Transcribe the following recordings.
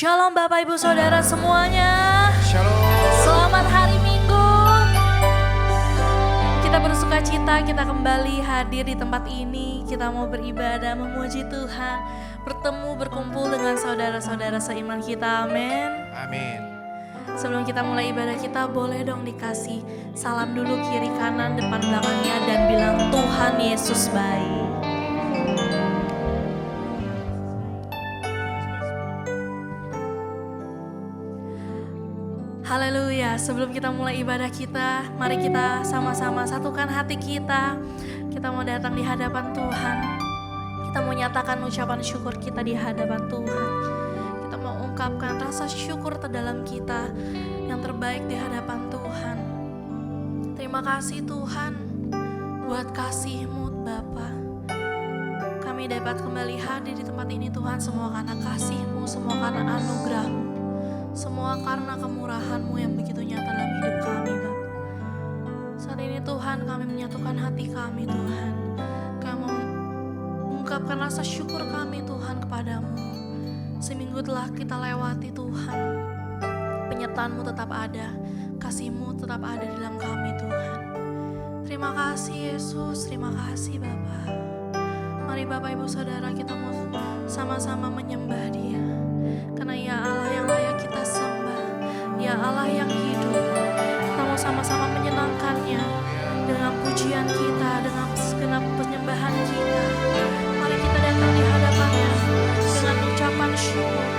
Shalom Bapak Ibu Saudara semuanya. Shalom. Selamat hari Minggu. Kita bersuka cita, kita kembali hadir di tempat ini. Kita mau beribadah, memuji Tuhan. Bertemu, berkumpul dengan saudara-saudara seiman kita, amin. Amin. Sebelum kita mulai ibadah kita, boleh dong dikasih salam dulu kiri kanan depan belakangnya dan bilang Tuhan Yesus baik. Haleluya, sebelum kita mulai ibadah kita, mari kita sama-sama satukan hati kita. Kita mau datang di hadapan Tuhan. Kita mau nyatakan ucapan syukur kita di hadapan Tuhan. Kita mau ungkapkan rasa syukur terdalam kita yang terbaik di hadapan Tuhan. Terima kasih Tuhan buat kasih-Mu Bapa. Kami dapat kembali hadir di tempat ini Tuhan, semua karena kasih-Mu, semua karena anugerah-Mu. Semua karena kemurahan-Mu yang begitu nyata dalam hidup kami, Bapa. Saat ini Tuhan, kami menyatukan hati kami, Tuhan. Kami mengungkapkan rasa syukur kami, Tuhan, kepadamu. Seminggu telah kita lewati, Tuhan. Penyertaan-Mu tetap ada, kasih-Mu tetap ada di dalam kami, Tuhan. Terima kasih, Yesus. Terima kasih, Bapa. Mari Bapak Ibu Saudara, kita mau sama-sama menyembah Dia. Karena Ia Allah yang layak kita sembah, Ia Allah yang hidup. Kita mau sama-sama menyenangkannya dengan pujian kita, dengan segenap penyembahan kita. Mari kita datang di hadapannya dengan ucapan syukur.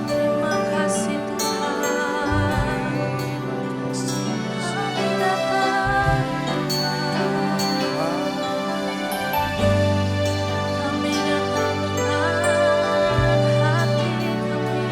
Terima kasih Tuhan. Kami datang. Kami datang dengan hati kami.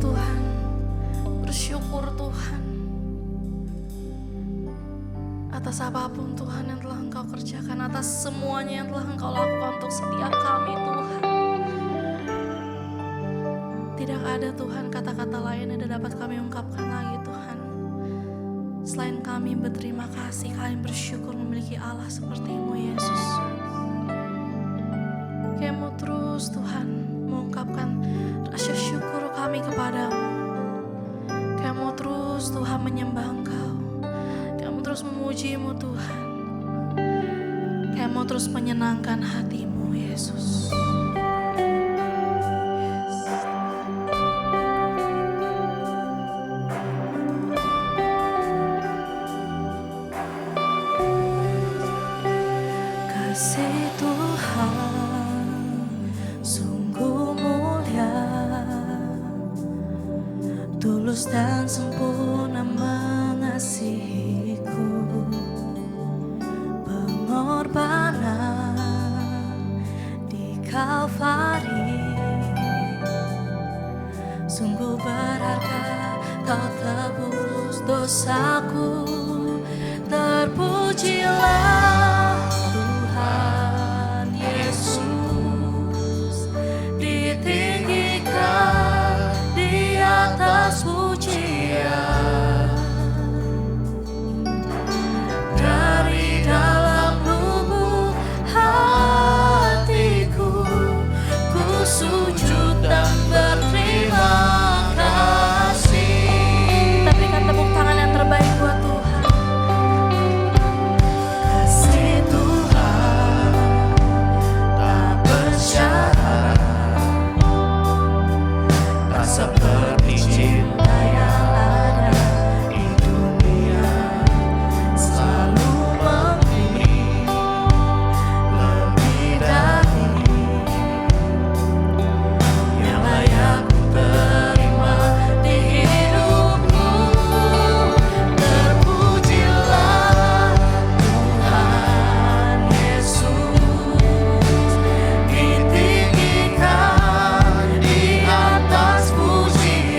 Tuhan, bersyukur Tuhan atas apapun Tuhan yang telah Engkau kerjakan, atas semuanya yang telah Engkau lakukan untuk setiap kami Tuhan. Tidak ada Tuhan kata-kata lain yang dapat kami ungkapkan lagi Tuhan, selain kami berterima kasih, kami bersyukur memiliki Allah seperti-Mu Yesus. Kami mau terus Tuhan mengungkapkan rasa syukur kami kepadamu. Kami mau terus Tuhan menyembah Engkau. Kami mau terus memuji-Mu Tuhan. Kami mau terus menyenangkan hati-Mu Yesus. Kasih Tuhan sungguh mulia, tulus dan sempurna mengasihiku. Pengorbanan di Kalvari sungguh berharga, Kau tebus dosaku. Terpujilah Tuhan Yesus, ditinggikan di atas pujian. Dari dalam lubuk hatiku, ku sujud dan berterima kasih. Kita berikan tepuk tangan yang terbaik buat Tuhan. Kasih Tuhan tak bersyarat, tak seperti cinta yang ada di dunia. Selalu memberi lebih dari yang layak ku terima di hidupku. Terpujilah Tuhan Yesus, ditinggikan di atas pujian.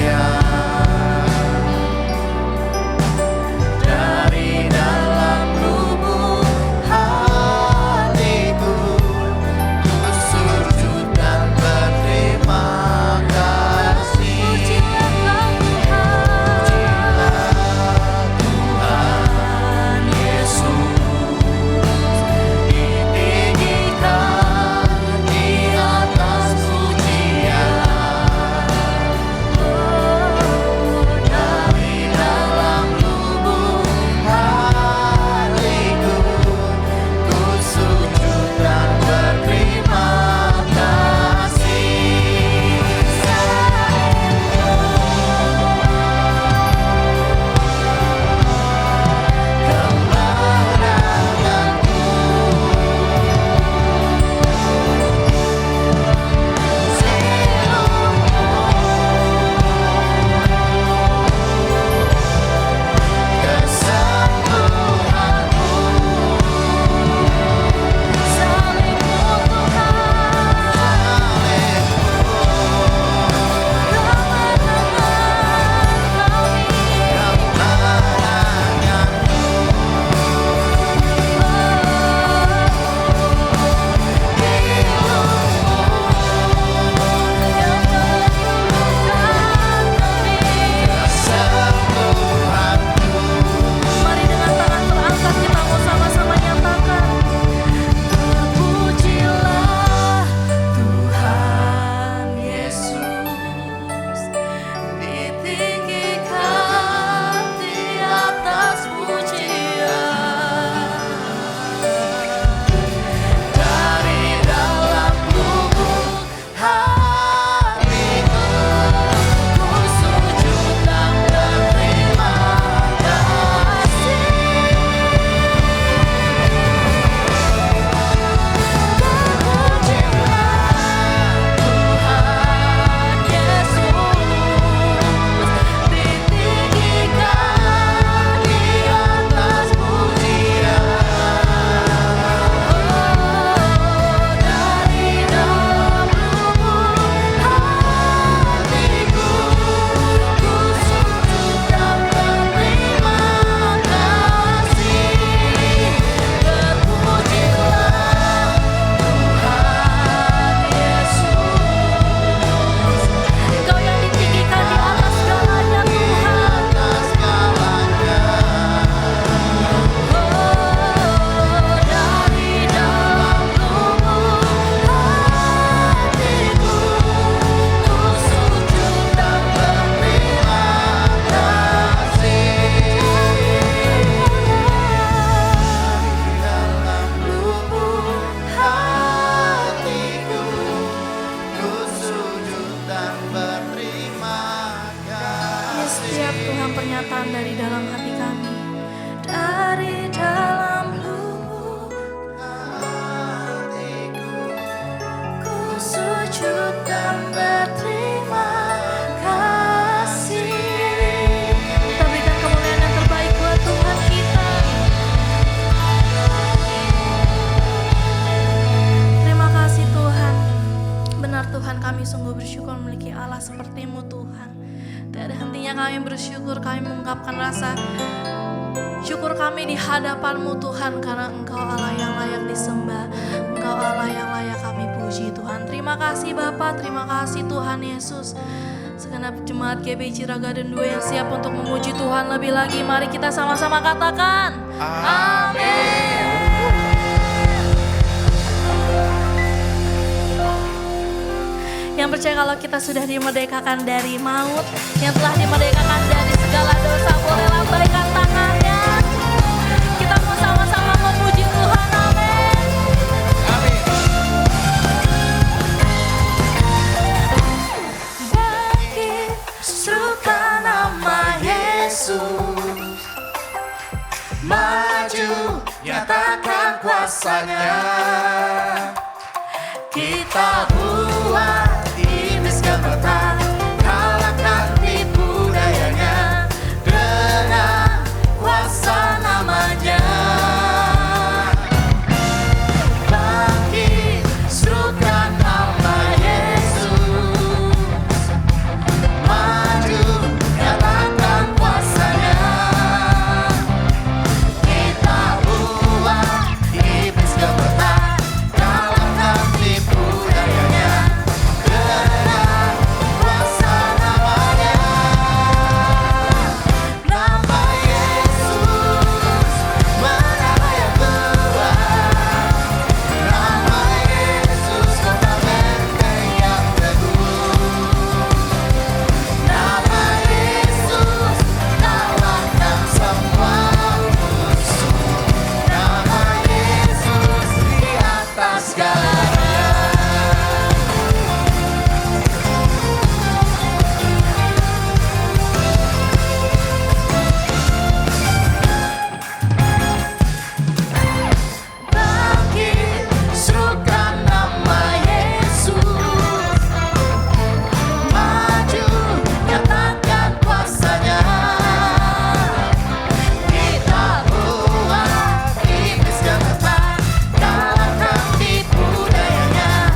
Setiap Tuhan pernyataan dari dalam hati kami, dari dalam lubuk hatiku, ku sujud dan berterima kasih. Kita berikan kemuliaan yang terbaik buat Tuhan kita. Terima kasih Tuhan. Benar Tuhan, kami sungguh bersyukur memiliki Allah seperti-Mu Tuhan. Tidak ada hentinya kami bersyukur, kami mengungkapkan rasa syukur kami di hadapan-Mu Tuhan, karena Engkau Allah yang layak disembah, Engkau Allah yang layak kami puji Tuhan. Terima kasih Bapa, terima kasih Tuhan Yesus. Segenap jemaat GBI Ciragaden 2 yang siap untuk memuji Tuhan lebih lagi, mari kita sama-sama katakan amin. Yang percaya kalau kita sudah dimerdekakan dari maut, yang telah dimerdekakan dari segala dosa, boleh lambaikan tangannya. Kita mau sama-sama memuji Tuhan, amin. Bangkit, serukan nama Yesus, maju, nyatakan kuasanya. Kita buat iblis gemetar, kalahkan tipu dayanya dengan kuasa namanya. Bangkit, serukan nama Yesus, maju, nyatakan kuasanya. Kita buat iblis gemetar, kalahkan tipu dayanya dengan kuasa namanya. Nama Yesus, nama yang kuat. Nama Yesus, kota benteng yang teguh. Nama Yesus, kalahkan semua musuh. Nama Yesus di atas segalanya. Bangkit, serukan nama Yesus, maju, nyatakan kuasanya. Kita buat iblis gemetar, kalahkan tipu dayanya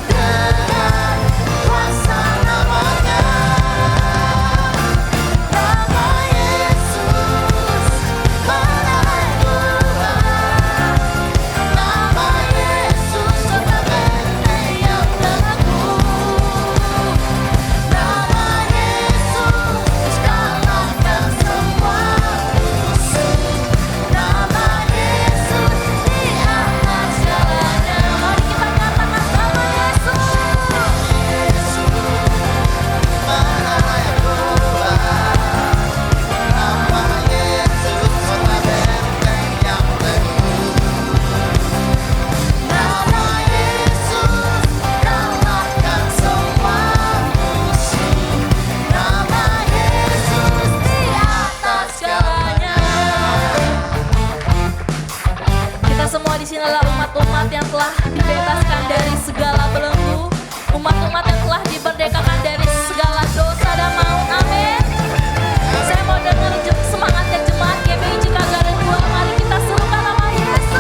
dengan kuasa namanya. Nama Yesus, mana yang kuat. Nama Yesus, kota benteng yang teguh. Nama Yesus, kalahkan semua musuh. Nama Yesus di atas segalanya. Mari kita katakan nama Yesus. Mana yang kuat. Nama Yesus, kota benteng yang teguh. Nama Yesus, kalahkan semua musuh. Nama Yesus di atas segalanya. Kita semua di sini adalah umat-umat yang telah dibebaskan dari segala belenggu, umat-umat yang telah diberdekakan dari segala dosa dan maut. Amin. Saya mau dengar semangatnya jemaat GBI Ciragaden 2. Mari kita serukan nama Yesus.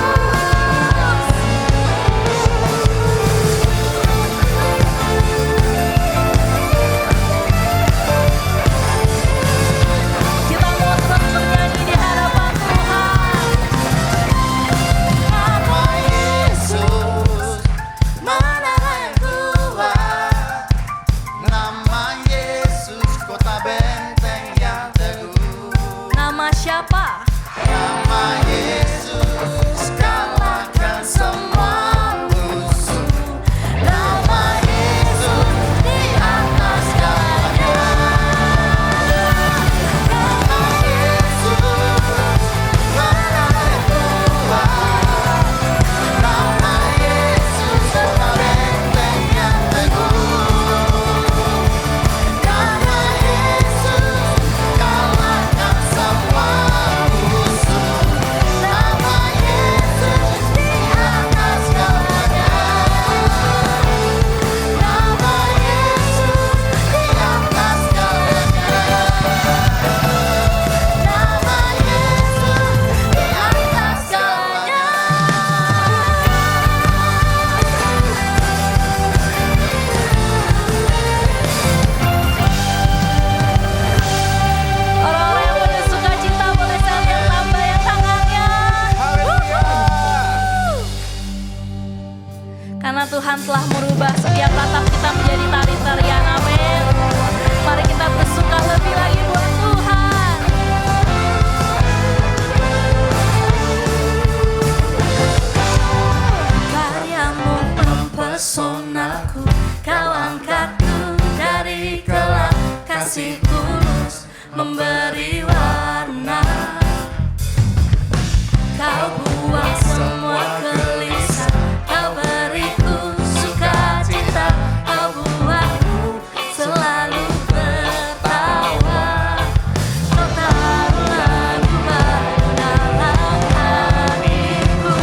Kita mau terus bernyanyi di hadapan Tuhan. Nama Yesus, mana yang kuat. Nama Yesus, kota benteng yang teguh. Nama siapa? Nama Yesus, kalahkan semua musuh. Nama Yesus di atas segalanya. Nama Yesus, mana yang kuat. Nama Yesus, kota benteng yang teguh. Nama Yesus, kasih tulus memberi warna. Kau buang semua gelisah, kau beriku sukacita, kau buatku selalu tertawa. Kau taruh lagu baru dalam hatiku,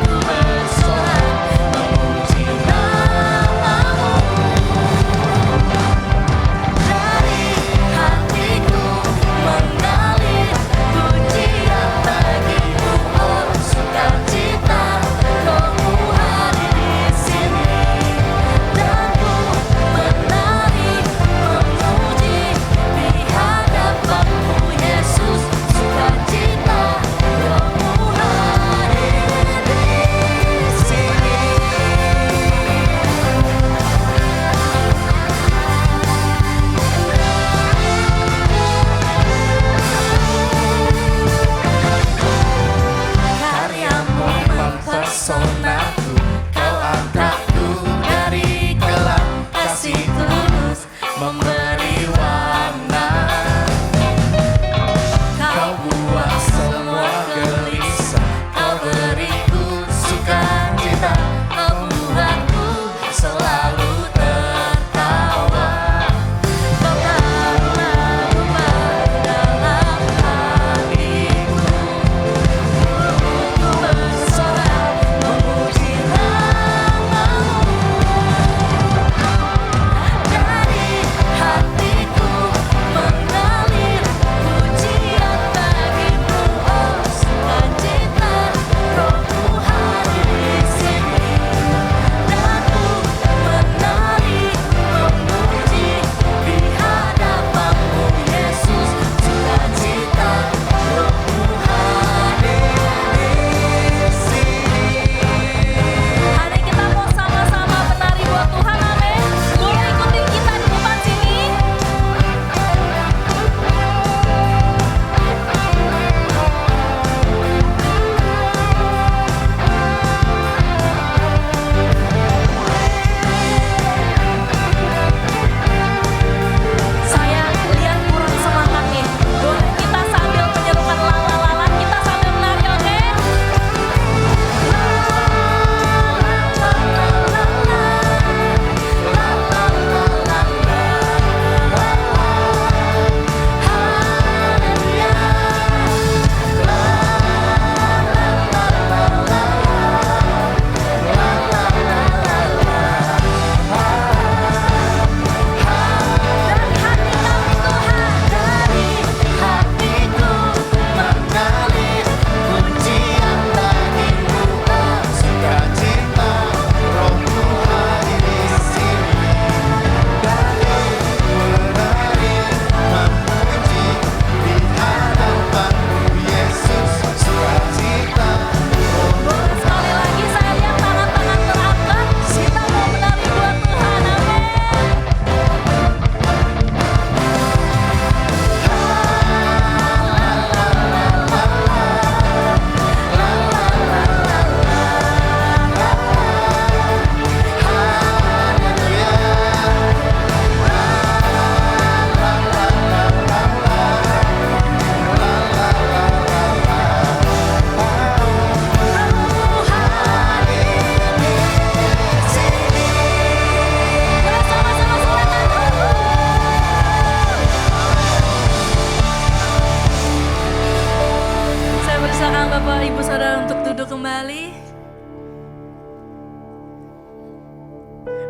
ku bersorak memuji namamu. Dari hatiku mengalir pujian bagimu, oh sukacita, Rohmu hadir di sini. Dan ku menari memuji di hadapanmu, Yesus, sukacita, Rohmu hadir di sini. Karyamu mempesonaku, kau angkatku dari gelap, kasih tulus memberi warna. Kau buang semua gelisah, kau beriku sukacita, kau buatku selalu tertawa. Kau taruh lagu baru dalam hatiku, ku bersorak memuji namamu. Dari hatiku mengalir pujian bagimu, oh sukacita, Rohmu hadir di sini. Dan ku menari memuji di hadapanmu, Yesus, sukacita, Rohmu hadir di sini. Hari kita mau sama-sama menari buat Tuhan, amin. Boleh ikutin kita di depan sini. Saya lihat kurang semangat nih. Boleh kita sambil menyerukan la, kita sambil menari, oke? Dari hatiku mengalir pujian bagimu, oh Sukacita, Rohmu hadir di sini. Dan ku menari memuji di hadapanmu, Yesus, sukacita, Boleh sekali lagi saya lihat tangan-tangan terangkat. Kita mau menari buat Tuhan, amin. Boleh sama-sama silakan. Saya persilakan Bapak Ibu Saudara untuk duduk kembali.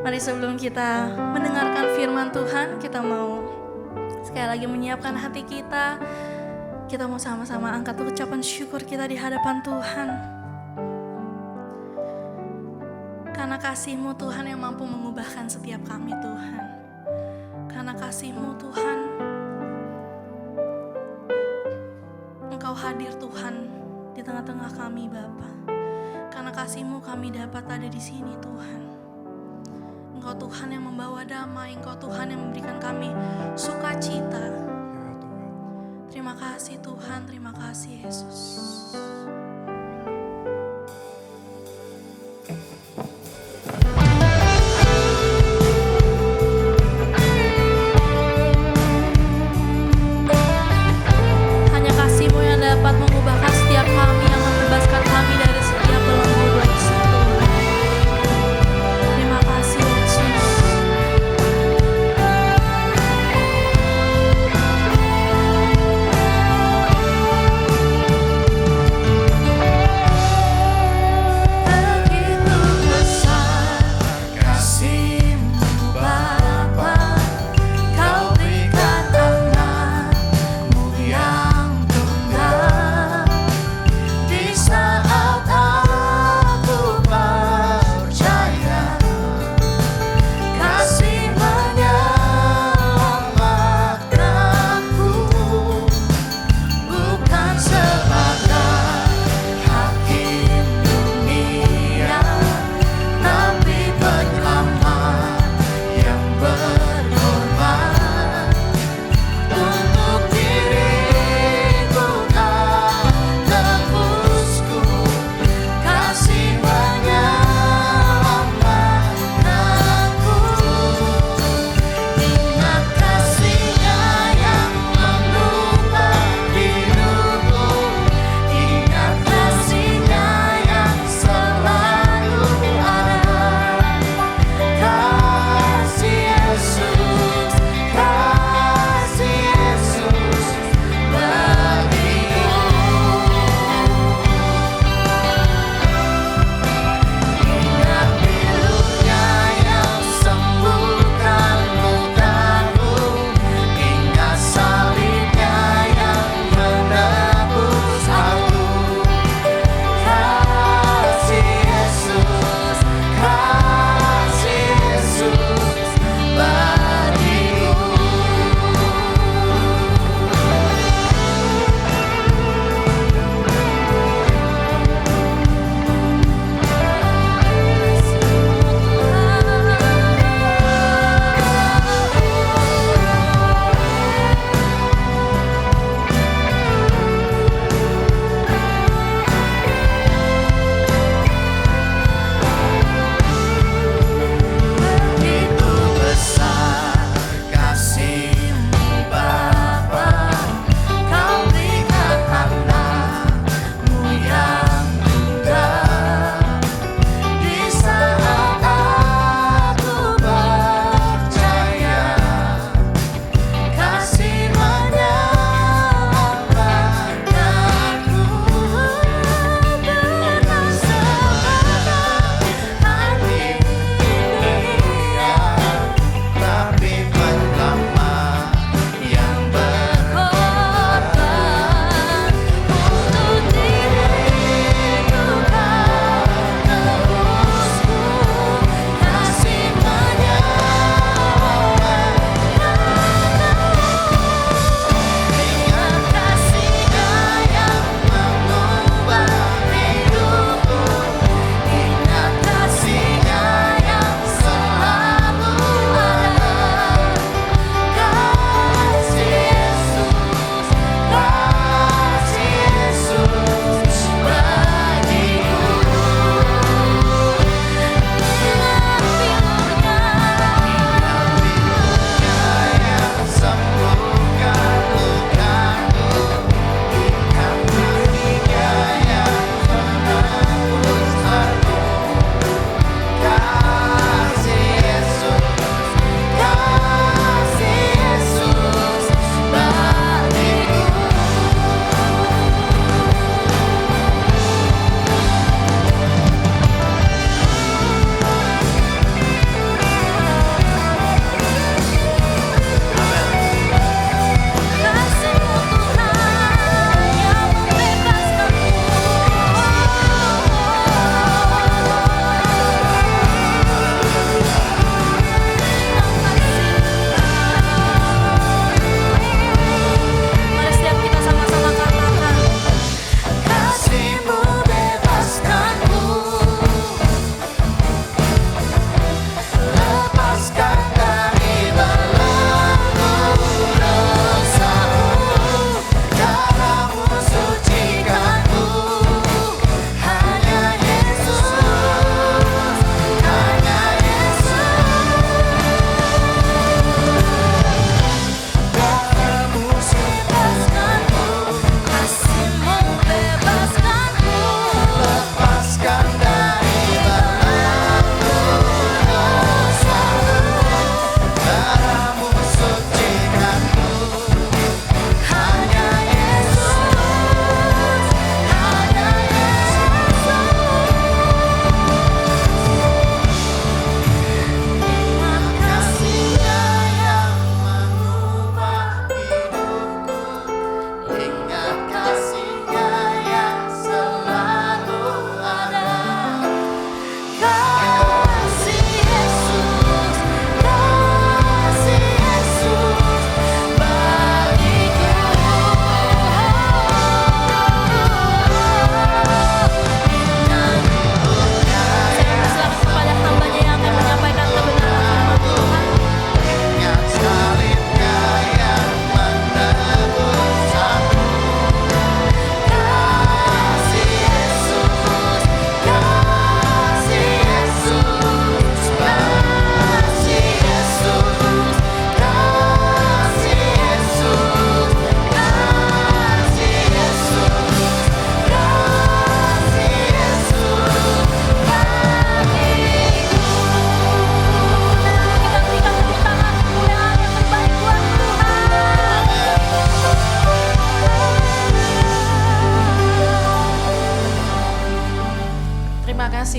Mari sebelum kita mendengarkan firman Tuhan, kita mau sekali lagi menyiapkan hati kita. Kita mau sama-sama angkat ucapan syukur kita di hadapan Tuhan. Karena kasih-Mu Tuhan yang mampu mengubahkan setiap kami, Tuhan. Karena kasih-Mu Tuhan, Engkau hadir Tuhan di tengah-tengah kami, Bapa. Karena kasih-Mu kami dapat ada di sini, Tuhan. Engkau Tuhan yang membawa damai, Engkau Tuhan yang memberikan kami sukacita. Terima kasih Tuhan, terima kasih Yesus.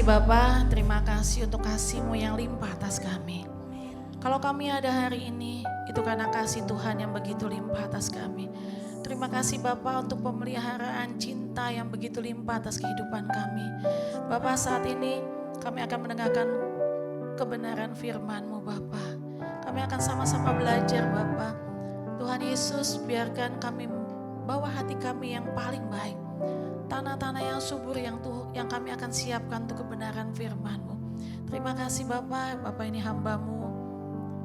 kasih Bapa, terima kasih untuk kasih-Mu yang limpah atas kami. Kalau kami ada hari ini, itu karena kasih Tuhan yang begitu limpah atas kami. Terima kasih Bapa untuk pemeliharaan cinta yang begitu limpah atas kehidupan kami. Bapa, saat ini kami akan mendengarkan kebenaran firman-Mu Bapa. Kami akan sama-sama belajar Bapa. Tuhan Yesus, biarkan kami bawa hati kami yang paling baik. Tanah-tanah yang subur yang kami akan siapkan untuk kebenaran firman-Mu. Terima kasih Bapa, Bapa ini hamba-Mu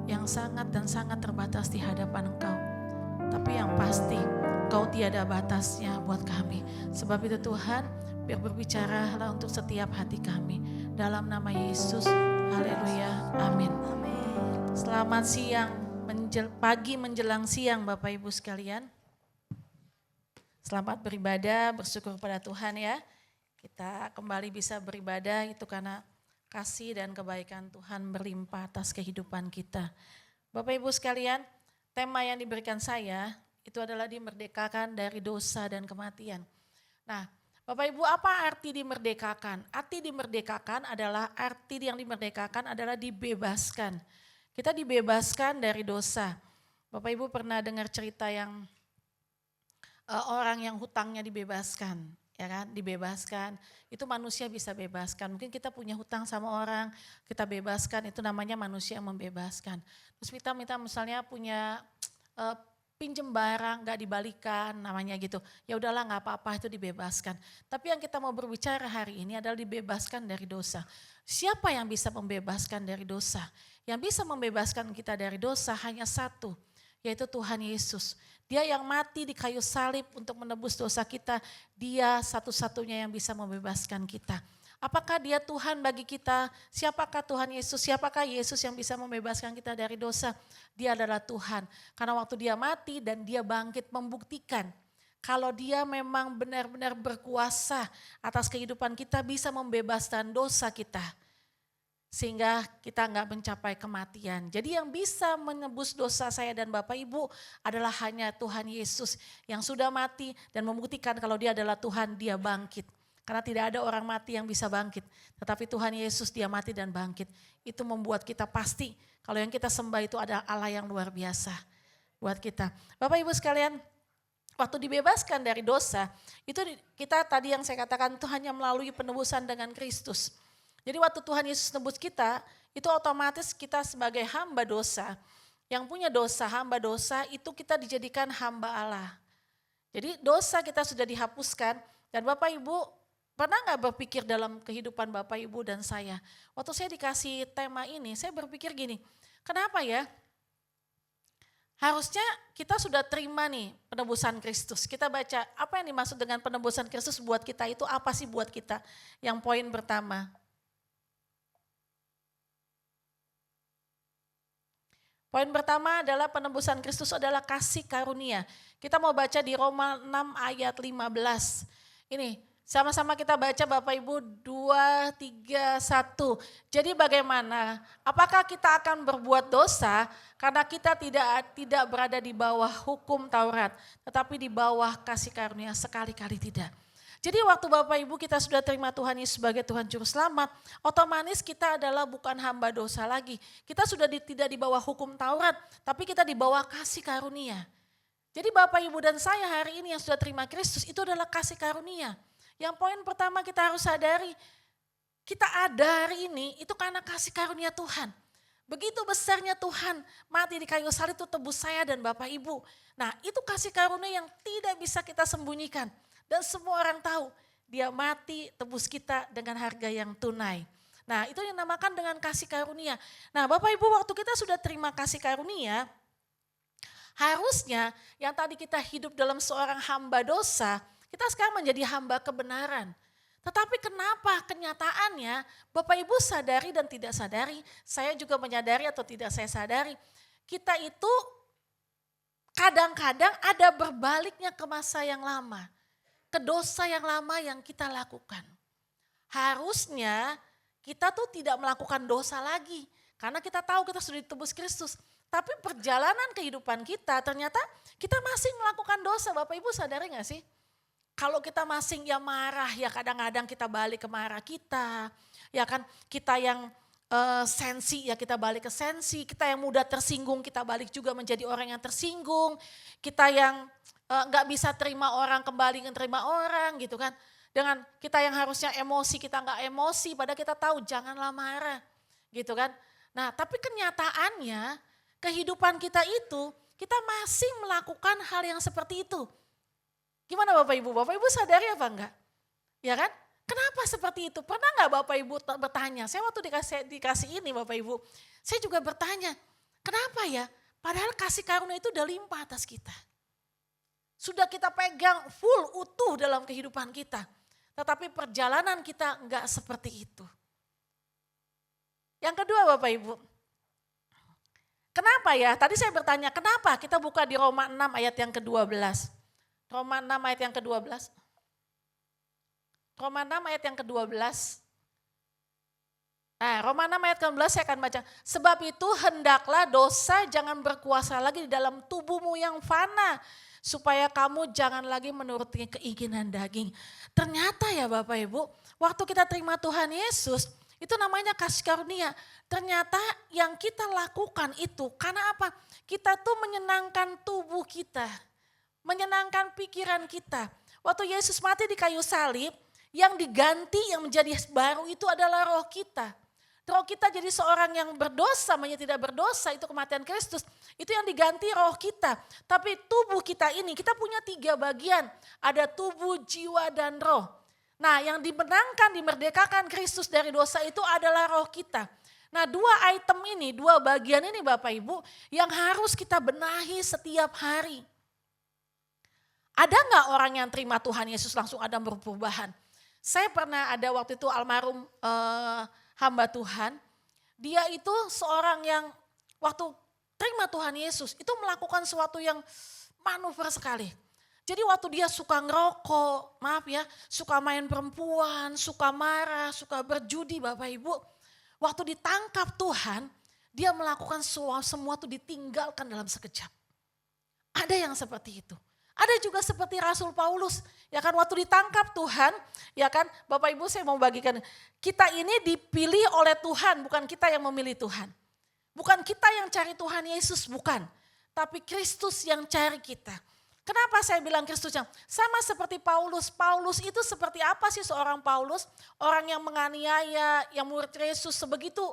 yang sangat dan sangat terbatas di hadapan Engkau. Tapi yang pasti Engkau tiada batasnya buat kami. Sebab itu Tuhan, biar berbicaralah untuk setiap hati kami. Dalam nama Yesus, haleluya, amin. Selamat siang, pagi menjelang siang Bapak Ibu sekalian. Selamat beribadah, bersyukur pada Tuhan ya. Kita kembali bisa beribadah itu karena kasih dan kebaikan Tuhan berlimpah atas kehidupan kita. Bapak Ibu sekalian, tema yang diberikan saya itu adalah dimerdekakan dari dosa dan kematian. Nah, Bapak Ibu, apa arti dimerdekakan? Arti dimerdekakan adalah dibebaskan. Kita dibebaskan dari dosa. Bapak Ibu pernah dengar cerita yang orang yang hutangnya dibebaskan, ya kan? Dibebaskan, itu manusia bisa bebaskan. Mungkin kita punya hutang sama orang, kita bebaskan, itu namanya manusia yang membebaskan. Terus kita minta misalnya punya pinjem barang gak dibalikan, namanya gitu. Ya udahlah gak apa-apa, itu dibebaskan. Tapi yang kita mau berbicara hari ini adalah dibebaskan dari dosa. Siapa yang bisa membebaskan dari dosa? Yang bisa membebaskan kita dari dosa hanya satu, yaitu Tuhan Yesus. Dia yang mati di kayu salib untuk menebus dosa kita, dia satu-satunya yang bisa membebaskan kita. Apakah dia Tuhan bagi kita? Siapakah Tuhan Yesus? Siapakah Yesus yang bisa membebaskan kita dari dosa? Dia adalah Tuhan. Karena waktu dia mati dan dia bangkit membuktikan kalau dia memang benar-benar berkuasa atas kehidupan kita, bisa membebaskan dosa kita. Sehingga kita nggak mencapai kematian. Jadi yang bisa menebus dosa saya dan Bapak Ibu adalah hanya Tuhan Yesus yang sudah mati dan membuktikan kalau dia adalah Tuhan, dia bangkit. Karena tidak ada orang mati yang bisa bangkit. Tetapi Tuhan Yesus dia mati dan bangkit. Itu membuat kita pasti kalau yang kita sembah itu ada Allah yang luar biasa buat kita. Bapak Ibu sekalian, waktu dibebaskan dari dosa, itu kita tadi yang saya katakan itu hanya melalui penebusan dengan Kristus. Jadi waktu Tuhan Yesus nebus kita, itu otomatis kita sebagai hamba dosa, yang punya dosa, hamba dosa, itu kita dijadikan hamba Allah. Jadi dosa kita sudah dihapuskan, dan Bapak Ibu pernah gak berpikir dalam kehidupan Bapak Ibu dan saya? Waktu saya dikasih tema ini, saya berpikir gini, kenapa ya? Harusnya kita sudah terima nih penebusan Kristus. Kita baca apa yang dimaksud dengan penebusan Kristus buat kita itu apa sih buat kita? Yang poin pertama. Poin pertama adalah penebusan Kristus adalah kasih karunia. Kita mau baca di Roma 6 ayat 15. Ini sama-sama kita baca Bapak Ibu 2, 3, 1. Jadi bagaimana? Apakah kita akan berbuat dosa karena kita tidak berada di bawah hukum Taurat. Tetapi di bawah kasih karunia, sekali-kali tidak. Jadi waktu Bapak Ibu kita sudah terima Tuhan Yesus sebagai Tuhan Juru Selamat, otomatis kita adalah bukan hamba dosa lagi. Kita sudah tidak di bawah hukum Taurat, tapi kita di bawah kasih karunia. Jadi Bapak Ibu dan saya hari ini yang sudah terima Kristus itu adalah kasih karunia. Yang poin pertama kita harus sadari, kita ada hari ini itu karena kasih karunia Tuhan. Begitu besarnya Tuhan mati di kayu salib itu tebus saya dan Bapak Ibu. Nah itu kasih karunia yang tidak bisa kita sembunyikan. Dan semua orang tahu dia mati tebus kita dengan harga yang tunai. Nah itu yang dinamakan dengan kasih karunia. Nah Bapak Ibu waktu kita sudah terima kasih karunia, harusnya yang tadi kita hidup dalam seorang hamba dosa, kita sekarang menjadi hamba kebenaran. Tetapi kenapa kenyataannya Bapak Ibu sadari dan tidak sadari, saya juga menyadari atau tidak saya sadari, kita itu kadang-kadang ada berbaliknya ke masa yang lama. Ke dosa yang lama yang kita lakukan. Harusnya kita tuh tidak melakukan dosa lagi. Karena kita tahu kita sudah ditebus Kristus. Tapi perjalanan kehidupan kita ternyata kita masih melakukan dosa. Bapak Ibu sadari gak sih? Kalau kita masih ya marah ya kadang-kadang kita balik ke marah kita. Ya kan, kita yang sensi ya kita balik ke sensi, kita yang mudah tersinggung kita balik juga menjadi orang yang tersinggung, kita yang nggak bisa terima orang kembali terima orang gitu kan. Dengan kita yang harusnya emosi kita nggak emosi, padahal kita tahu janganlah marah gitu kan. Nah tapi kenyataannya kehidupan kita itu kita masih melakukan hal yang seperti itu. Gimana Bapak Ibu? Bapak Ibu sadari apa enggak? Ya kan? Kenapa seperti itu? Pernah nggak Bapak Ibu bertanya? Saya waktu dikasih ini Bapak Ibu, saya juga bertanya, kenapa ya? Padahal kasih karunia itu udah limpah atas kita. Sudah kita pegang full utuh dalam kehidupan kita. Tetapi perjalanan kita nggak seperti itu. Yang kedua Bapak Ibu, kenapa ya? Tadi saya bertanya, kenapa? Kita buka di Roma 6 ayat yang ke-12. Roma 6 ayat yang ke-12. Roma 6 ayat yang ke-12. Nah, Roma 6 ayat ke-12 saya akan baca. Sebab itu hendaklah dosa jangan berkuasa lagi di dalam tubuhmu yang fana, supaya kamu jangan lagi menuruti keinginan daging. Ternyata ya Bapak Ibu, waktu kita terima Tuhan Yesus, itu namanya kasih karunia. Ternyata yang kita lakukan itu karena apa? Kita tuh menyenangkan tubuh kita, menyenangkan pikiran kita. Waktu Yesus mati di kayu salib, yang diganti, yang menjadi baru itu adalah roh kita. Roh kita jadi seorang yang berdosa, menjadi tidak berdosa, itu kematian Kristus. Itu yang diganti roh kita. Tapi tubuh kita ini, kita punya 3 bagian. Ada tubuh, jiwa, dan roh. Nah yang dimenangkan, dimerdekakan Kristus dari dosa itu adalah roh kita. Nah 2 item ini, 2 bagian ini Bapak Ibu, yang harus kita benahi setiap hari. Ada nggak orang yang terima Tuhan Yesus langsung ada perubahan? Saya pernah ada waktu itu almarhum hamba Tuhan, dia itu seorang yang waktu terima Tuhan Yesus itu melakukan sesuatu yang manuver sekali. Jadi waktu dia suka ngerokok, maaf ya, suka main perempuan, suka marah, suka berjudi Bapak Ibu. Waktu ditangkap Tuhan, dia melakukan semua itu ditinggalkan dalam sekejap. Ada yang seperti itu. Ada juga seperti Rasul Paulus, ya kan waktu ditangkap Tuhan, ya kan Bapak Ibu saya mau bagikan, kita ini dipilih oleh Tuhan, bukan kita yang memilih Tuhan. Bukan kita yang cari Tuhan Yesus, bukan. Tapi Kristus yang cari kita. Kenapa saya bilang Kristus yang sama seperti Paulus? Paulus itu seperti apa sih seorang Paulus? Orang yang menganiaya, yang murid Yesus sebegitu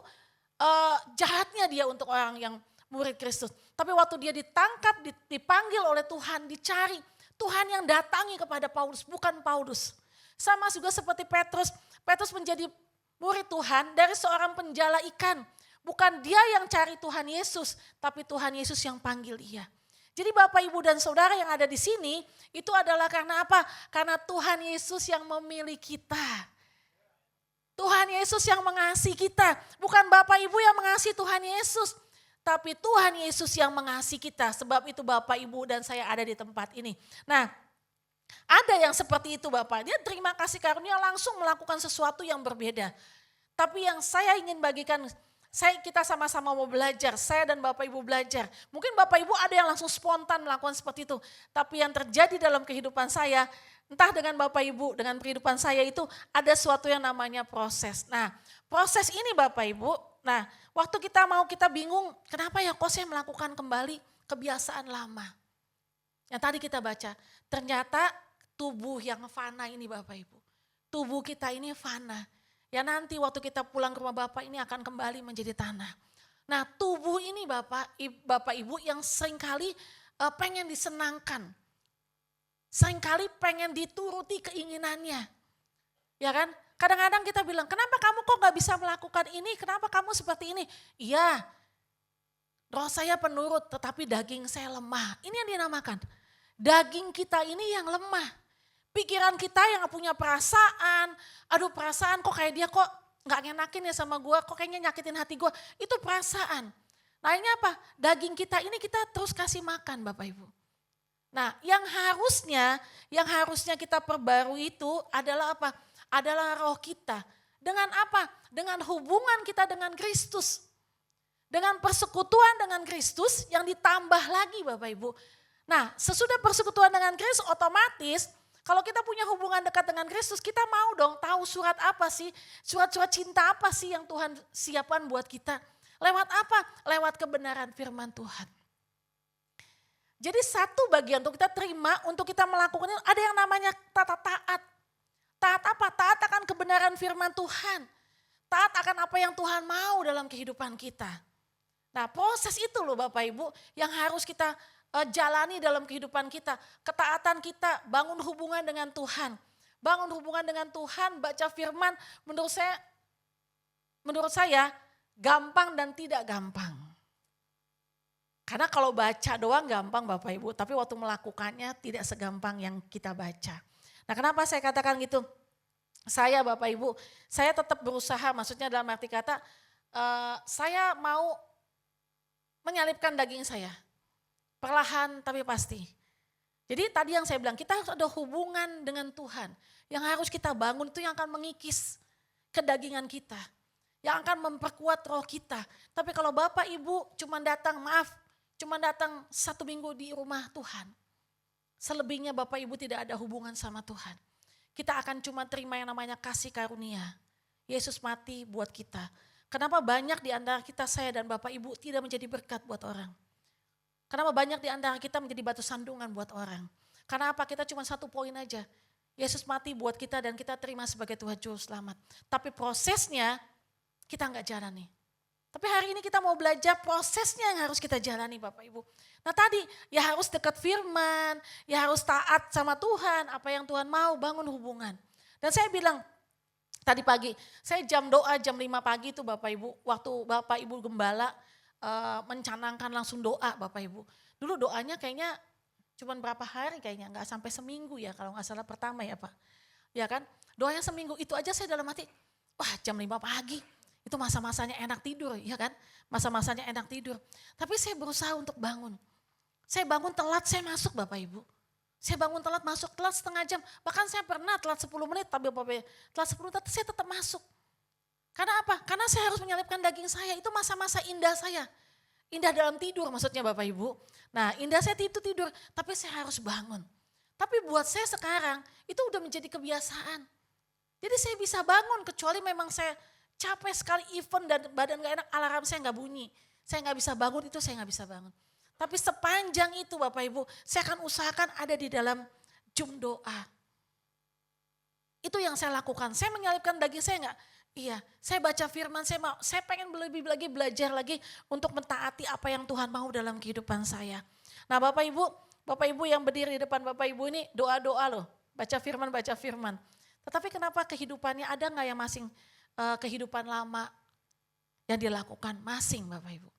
jahatnya dia untuk orang yang murid Kristus. Tapi waktu dia ditangkap, dipanggil oleh Tuhan, dicari. Tuhan yang datangi kepada Paulus, bukan Paulus. Sama juga seperti Petrus. Petrus menjadi murid Tuhan dari seorang penjala ikan. Bukan dia yang cari Tuhan Yesus, tapi Tuhan Yesus yang panggil dia. Jadi Bapak, Ibu, dan Saudara yang ada di sini, itu adalah karena apa? Karena Tuhan Yesus yang memilih kita. Tuhan Yesus yang mengasihi kita. Bukan Bapak Ibu yang mengasihi Tuhan Yesus. Tapi Tuhan Yesus yang mengasihi kita, sebab itu Bapak, Ibu, dan saya ada di tempat ini. Nah, ada yang seperti itu Bapak, dia terima kasih karunia langsung melakukan sesuatu yang berbeda. Tapi yang saya ingin bagikan, kita sama-sama mau belajar, saya dan Bapak Ibu belajar. Mungkin Bapak Ibu ada yang langsung spontan melakukan seperti itu. Tapi yang terjadi dalam kehidupan saya, entah dengan Bapak Ibu, dengan kehidupan saya itu ada sesuatu yang namanya proses. Nah, proses ini Bapak Ibu, nah waktu kita bingung, kenapa ya kok saya melakukan kembali kebiasaan lama. Yang tadi kita baca, ternyata tubuh yang fana ini Bapak Ibu. Tubuh kita ini fana. Ya nanti waktu kita pulang ke rumah Bapak ini akan kembali menjadi tanah. Nah tubuh ini Bapak Ibu yang seringkali pengen disenangkan. Seringkali pengen dituruti keinginannya. Ya kan? Kadang-kadang kita bilang, kenapa kamu kok gak bisa melakukan ini? Kenapa kamu seperti ini? Iya, roh saya penurut tetapi daging saya lemah. Ini yang dinamakan. Daging kita ini yang lemah. Pikiran kita yang punya perasaan, aduh perasaan kok kayak dia kok gak ngenakin ya sama gue, kok kayaknya nyakitin hati gue. Itu perasaan. Nah ini apa? Daging kita ini kita terus kasih makan Bapak Ibu. Nah yang harusnya kita perbarui itu adalah apa? Adalah roh kita. Dengan apa? Dengan hubungan kita dengan Kristus. Dengan persekutuan dengan Kristus yang ditambah lagi Bapak Ibu. Nah sesudah persekutuan dengan Kristus otomatis Kalau kita punya hubungan dekat dengan Kristus, kita mau dong tahu surat apa sih, surat-surat cinta apa sih yang Tuhan siapkan buat kita. Lewat apa? Lewat kebenaran firman Tuhan. Jadi satu bagian untuk kita terima, untuk kita melakukan itu ada yang namanya taat. Taat apa? Taat akan kebenaran firman Tuhan. Taat akan apa yang Tuhan mau dalam kehidupan kita. Nah, proses itu loh Bapak Ibu yang harus kita jalani dalam kehidupan kita. Ketaatan kita, bangun hubungan dengan Tuhan. Bangun hubungan dengan Tuhan, baca firman, menurut saya gampang dan tidak gampang. Karena kalau baca doang gampang Bapak Ibu, tapi waktu melakukannya tidak segampang yang kita baca. Nah, kenapa saya katakan gitu? Saya Bapak Ibu, saya tetap berusaha, maksudnya dalam arti kata, saya mau menyalipkan daging saya. Perlahan tapi pasti. Jadi tadi yang saya bilang, kita harus ada hubungan dengan Tuhan. Yang harus kita bangun itu yang akan mengikis kedagingan kita. Yang akan memperkuat roh kita. Tapi kalau Bapak Ibu cuma datang 1 minggu di rumah Tuhan. Selebihnya Bapak Ibu tidak ada hubungan sama Tuhan. Kita akan cuma terima yang namanya kasih karunia. Yesus mati buat kita. Kenapa banyak di antara kita, saya dan Bapak Ibu tidak menjadi berkat buat orang? Kenapa banyak di antara kita menjadi batu sandungan buat orang? Karena apa? Kita cuma 1 poin aja. Yesus mati buat kita dan kita terima sebagai Tuhan Juru Selamat. Tapi prosesnya kita enggak jalani. Tapi hari ini kita mau belajar prosesnya yang harus kita jalani Bapak Ibu. Nah tadi ya harus dekat firman, ya harus taat sama Tuhan, apa yang Tuhan mau, bangun hubungan. Dan saya bilang tadi pagi, saya jam doa jam 5 pagi itu Bapak Ibu, waktu Bapak Ibu Gembala mencanangkan langsung doa Bapak Ibu. Dulu doanya kayaknya cuma berapa hari kayaknya, enggak sampai seminggu ya kalau enggak salah pertama ya Pak. Ya kan, doanya seminggu itu aja saya dalam hati, wah jam 5 pagi. Itu masa-masanya enak tidur, ya kan? Masa-masanya enak tidur. Tapi saya berusaha untuk bangun. Saya bangun telat, saya masuk Bapak Ibu. Saya bangun telat, masuk telat setengah jam. Bahkan saya pernah telat 10 menit, tapi telat 10 menit saya tetap masuk. Karena apa? Karena saya harus menyelipkan daging saya, itu masa-masa indah saya. Indah dalam tidur maksudnya Bapak Ibu. Nah indah saya itu tidur, tapi saya harus bangun. Tapi buat saya sekarang, itu udah menjadi kebiasaan. Jadi saya bisa bangun, kecuali memang saya capek sekali event dan badan gak enak, alarm saya gak bunyi. Saya gak bisa bangun, itu saya gak bisa bangun. Tapi sepanjang itu Bapak Ibu, saya akan usahakan ada di dalam jum doa. Itu yang saya lakukan, saya menyalipkan daging saya gak? Iya, saya baca firman, saya pengen lebih lagi belajar lagi untuk mentaati apa yang Tuhan mau dalam kehidupan saya. Nah Bapak Ibu yang berdiri di depan Bapak Ibu ini doa-doa loh, baca firman. Tetapi kenapa kehidupannya ada gak yang masing kehidupan lama yang dilakukan masing Bapak Ibu.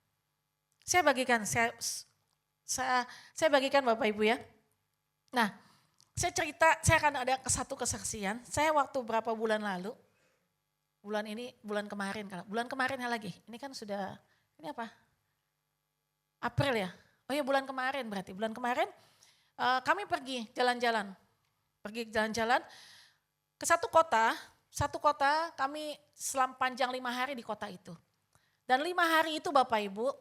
Saya bagikan Bapak Ibu ya. Nah, saya akan ada satu kesaksian. Saya waktu berapa bulan lalu, bulan kemarinnya lagi. Ini kan sudah, ini apa? April ya? Oh iya bulan kemarin berarti. Bulan kemarin kami pergi jalan-jalan ke satu kota kami selam panjang 5 hari di kota itu. Dan 5 hari itu Bapak Ibu,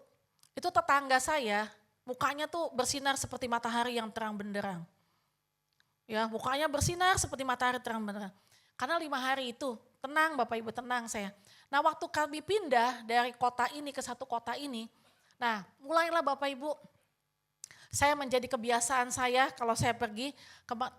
itu tetangga saya mukanya tuh bersinar seperti matahari yang terang benderang. Ya mukanya bersinar seperti matahari terang benderang. Karena 5 hari itu tenang Bapak Ibu, tenang saya. Nah waktu kami pindah dari kota ini ke satu kota ini, nah mulailah Bapak Ibu, saya menjadi kebiasaan saya kalau saya pergi,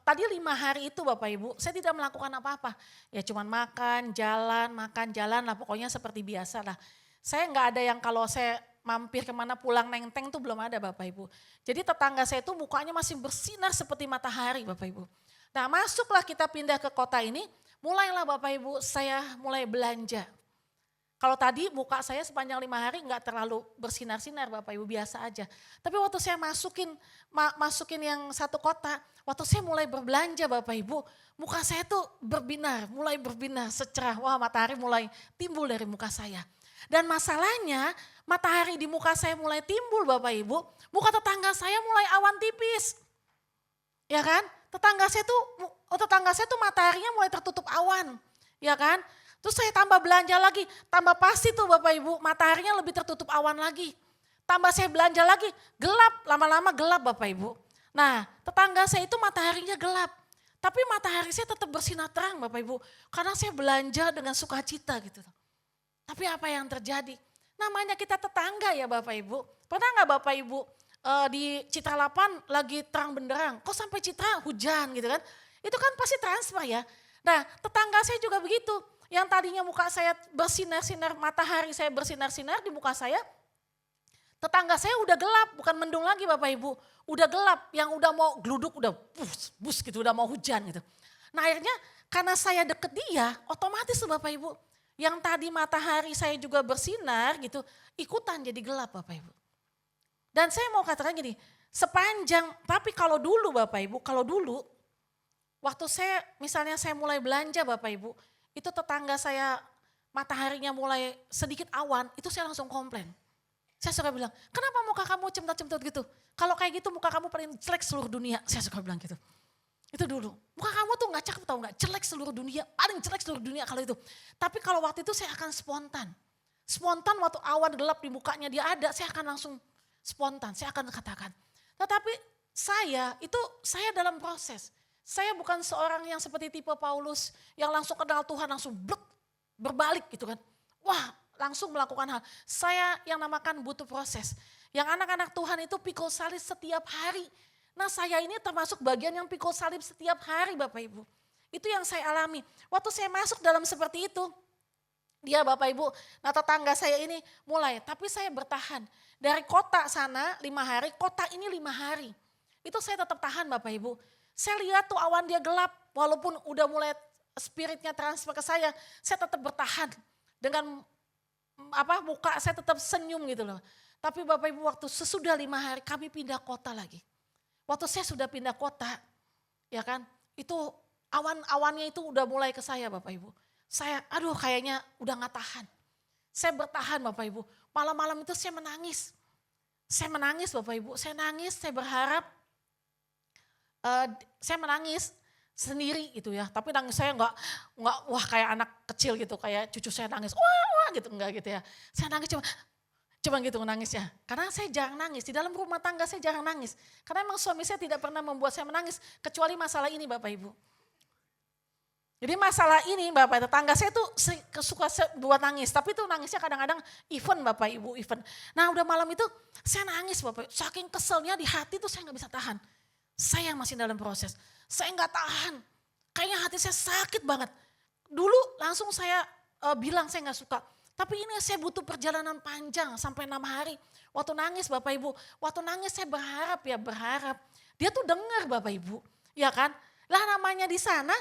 tadi 5 hari itu Bapak Ibu, saya tidak melakukan apa-apa. Ya cuman makan, jalan lah pokoknya seperti biasa lah. Saya enggak ada yang kalau saya mampir kemana pulang nenteng tuh belum ada Bapak Ibu. Jadi tetangga saya itu mukanya masih bersinar seperti matahari Bapak Ibu. Nah masuklah kita pindah ke kota ini, mulailah Bapak Ibu saya mulai belanja. Kalau tadi muka saya sepanjang 5 hari enggak terlalu bersinar-sinar Bapak Ibu, biasa aja. Tapi waktu saya masukin yang satu kota, waktu saya mulai berbelanja Bapak Ibu, muka saya tuh mulai berbinar secerah. Wah matahari mulai timbul dari muka saya. Dan masalahnya matahari di muka saya mulai timbul Bapak Ibu, muka tetangga saya mulai awan tipis. Ya kan? Tetangga saya tuh mataharinya mulai tertutup awan. Ya kan? Terus saya tambah belanja lagi, tambah pasti tuh Bapak Ibu, mataharinya lebih tertutup awan lagi. Tambah saya belanja lagi, gelap, lama-lama gelap Bapak Ibu. Nah tetangga saya itu mataharinya gelap. Tapi matahari saya tetap bersinar terang Bapak Ibu. Karena saya belanja dengan sukacita gitu. Tapi apa yang terjadi? Namanya kita tetangga ya Bapak Ibu. Pernah nggak Bapak Ibu di Citra 8 lagi terang benderang. Kok sampai Citra hujan gitu kan. Itu kan pasti transfer ya. Nah tetangga saya juga begitu. Yang tadinya muka saya bersinar-sinar, matahari saya bersinar-sinar di muka saya. Tetangga saya udah gelap, bukan mendung lagi Bapak Ibu. Udah gelap, yang udah mau geluduk, udah bus gitu, udah mau hujan gitu. Nah akhirnya karena saya deket dia, otomatis tuh Bapak Ibu. Yang tadi matahari saya juga bersinar gitu, ikutan jadi gelap Bapak Ibu. Dan saya mau katakan gini, sepanjang, tapi kalau dulu Bapak Ibu, kalau dulu, waktu saya misalnya saya mulai belanja Bapak Ibu, itu tetangga saya mataharinya mulai sedikit awan, itu saya langsung komplain. Saya suka bilang, kenapa muka kamu cemtat-cemtat gitu? Kalau kayak gitu muka kamu paling jelek seluruh dunia. Saya suka bilang gitu. Itu dulu. Muka kamu tuh gak cakep tau gak? Jelek seluruh dunia, paling jelek seluruh dunia kalau itu. Tapi kalau waktu itu saya akan spontan. Spontan waktu awan gelap di mukanya dia ada, saya akan langsung spontan. Saya akan katakan. Tetapi saya dalam proses. Saya bukan seorang yang seperti tipe Paulus yang langsung kenal Tuhan, langsung berbalik gitu kan. Wah, langsung melakukan hal. Saya yang namakan butuh proses. Yang anak-anak Tuhan itu pikul salib setiap hari. Nah saya ini termasuk bagian yang pikul salib setiap hari Bapak Ibu. Itu yang saya alami. Waktu saya masuk dalam seperti itu, dia Bapak Ibu, nah tetangga saya ini mulai. Tapi saya bertahan. Dari kota sana 5 hari, kota ini 5 hari. Itu saya tetap tahan Bapak Ibu. Saya lihat tuh awan dia gelap, walaupun udah mulai spiritnya transfer ke saya tetap bertahan. Dengan muka saya tetap senyum gitu loh. Tapi Bapak Ibu waktu sesudah 5 hari kami pindah kota lagi. Waktu saya sudah pindah kota, ya kan, itu awan-awannya itu udah mulai ke saya Bapak Ibu. Saya kayaknya udah gak tahan. Saya bertahan Bapak Ibu. Malam-malam itu saya menangis. Saya menangis Bapak Ibu, saya nangis, saya berharap, saya menangis sendiri gitu ya. Tapi nangis saya enggak wah kayak anak kecil gitu, kayak cucu saya nangis, wah gitu, enggak gitu ya. Saya nangis cuma gitu nangisnya. Karena saya jarang nangis, di dalam rumah tangga saya jarang nangis. Karena emang suami saya tidak pernah membuat saya menangis, kecuali masalah ini Bapak Ibu. Jadi masalah ini Bapak tetangga saya tuh suka buat nangis, tapi tuh nangisnya kadang-kadang event Bapak Ibu, event. Nah udah malam itu saya nangis Bapak, saking keselnya di hati tuh saya gak bisa tahan. Saya masih dalam proses, saya gak tahan, kayaknya hati saya sakit banget. Dulu langsung saya bilang saya gak suka, tapi ini saya butuh perjalanan panjang sampai 6 hari. Waktu nangis Bapak Ibu, waktu nangis saya berharap. Dia tuh dengar Bapak Ibu, ya kan. Lah namanya di sana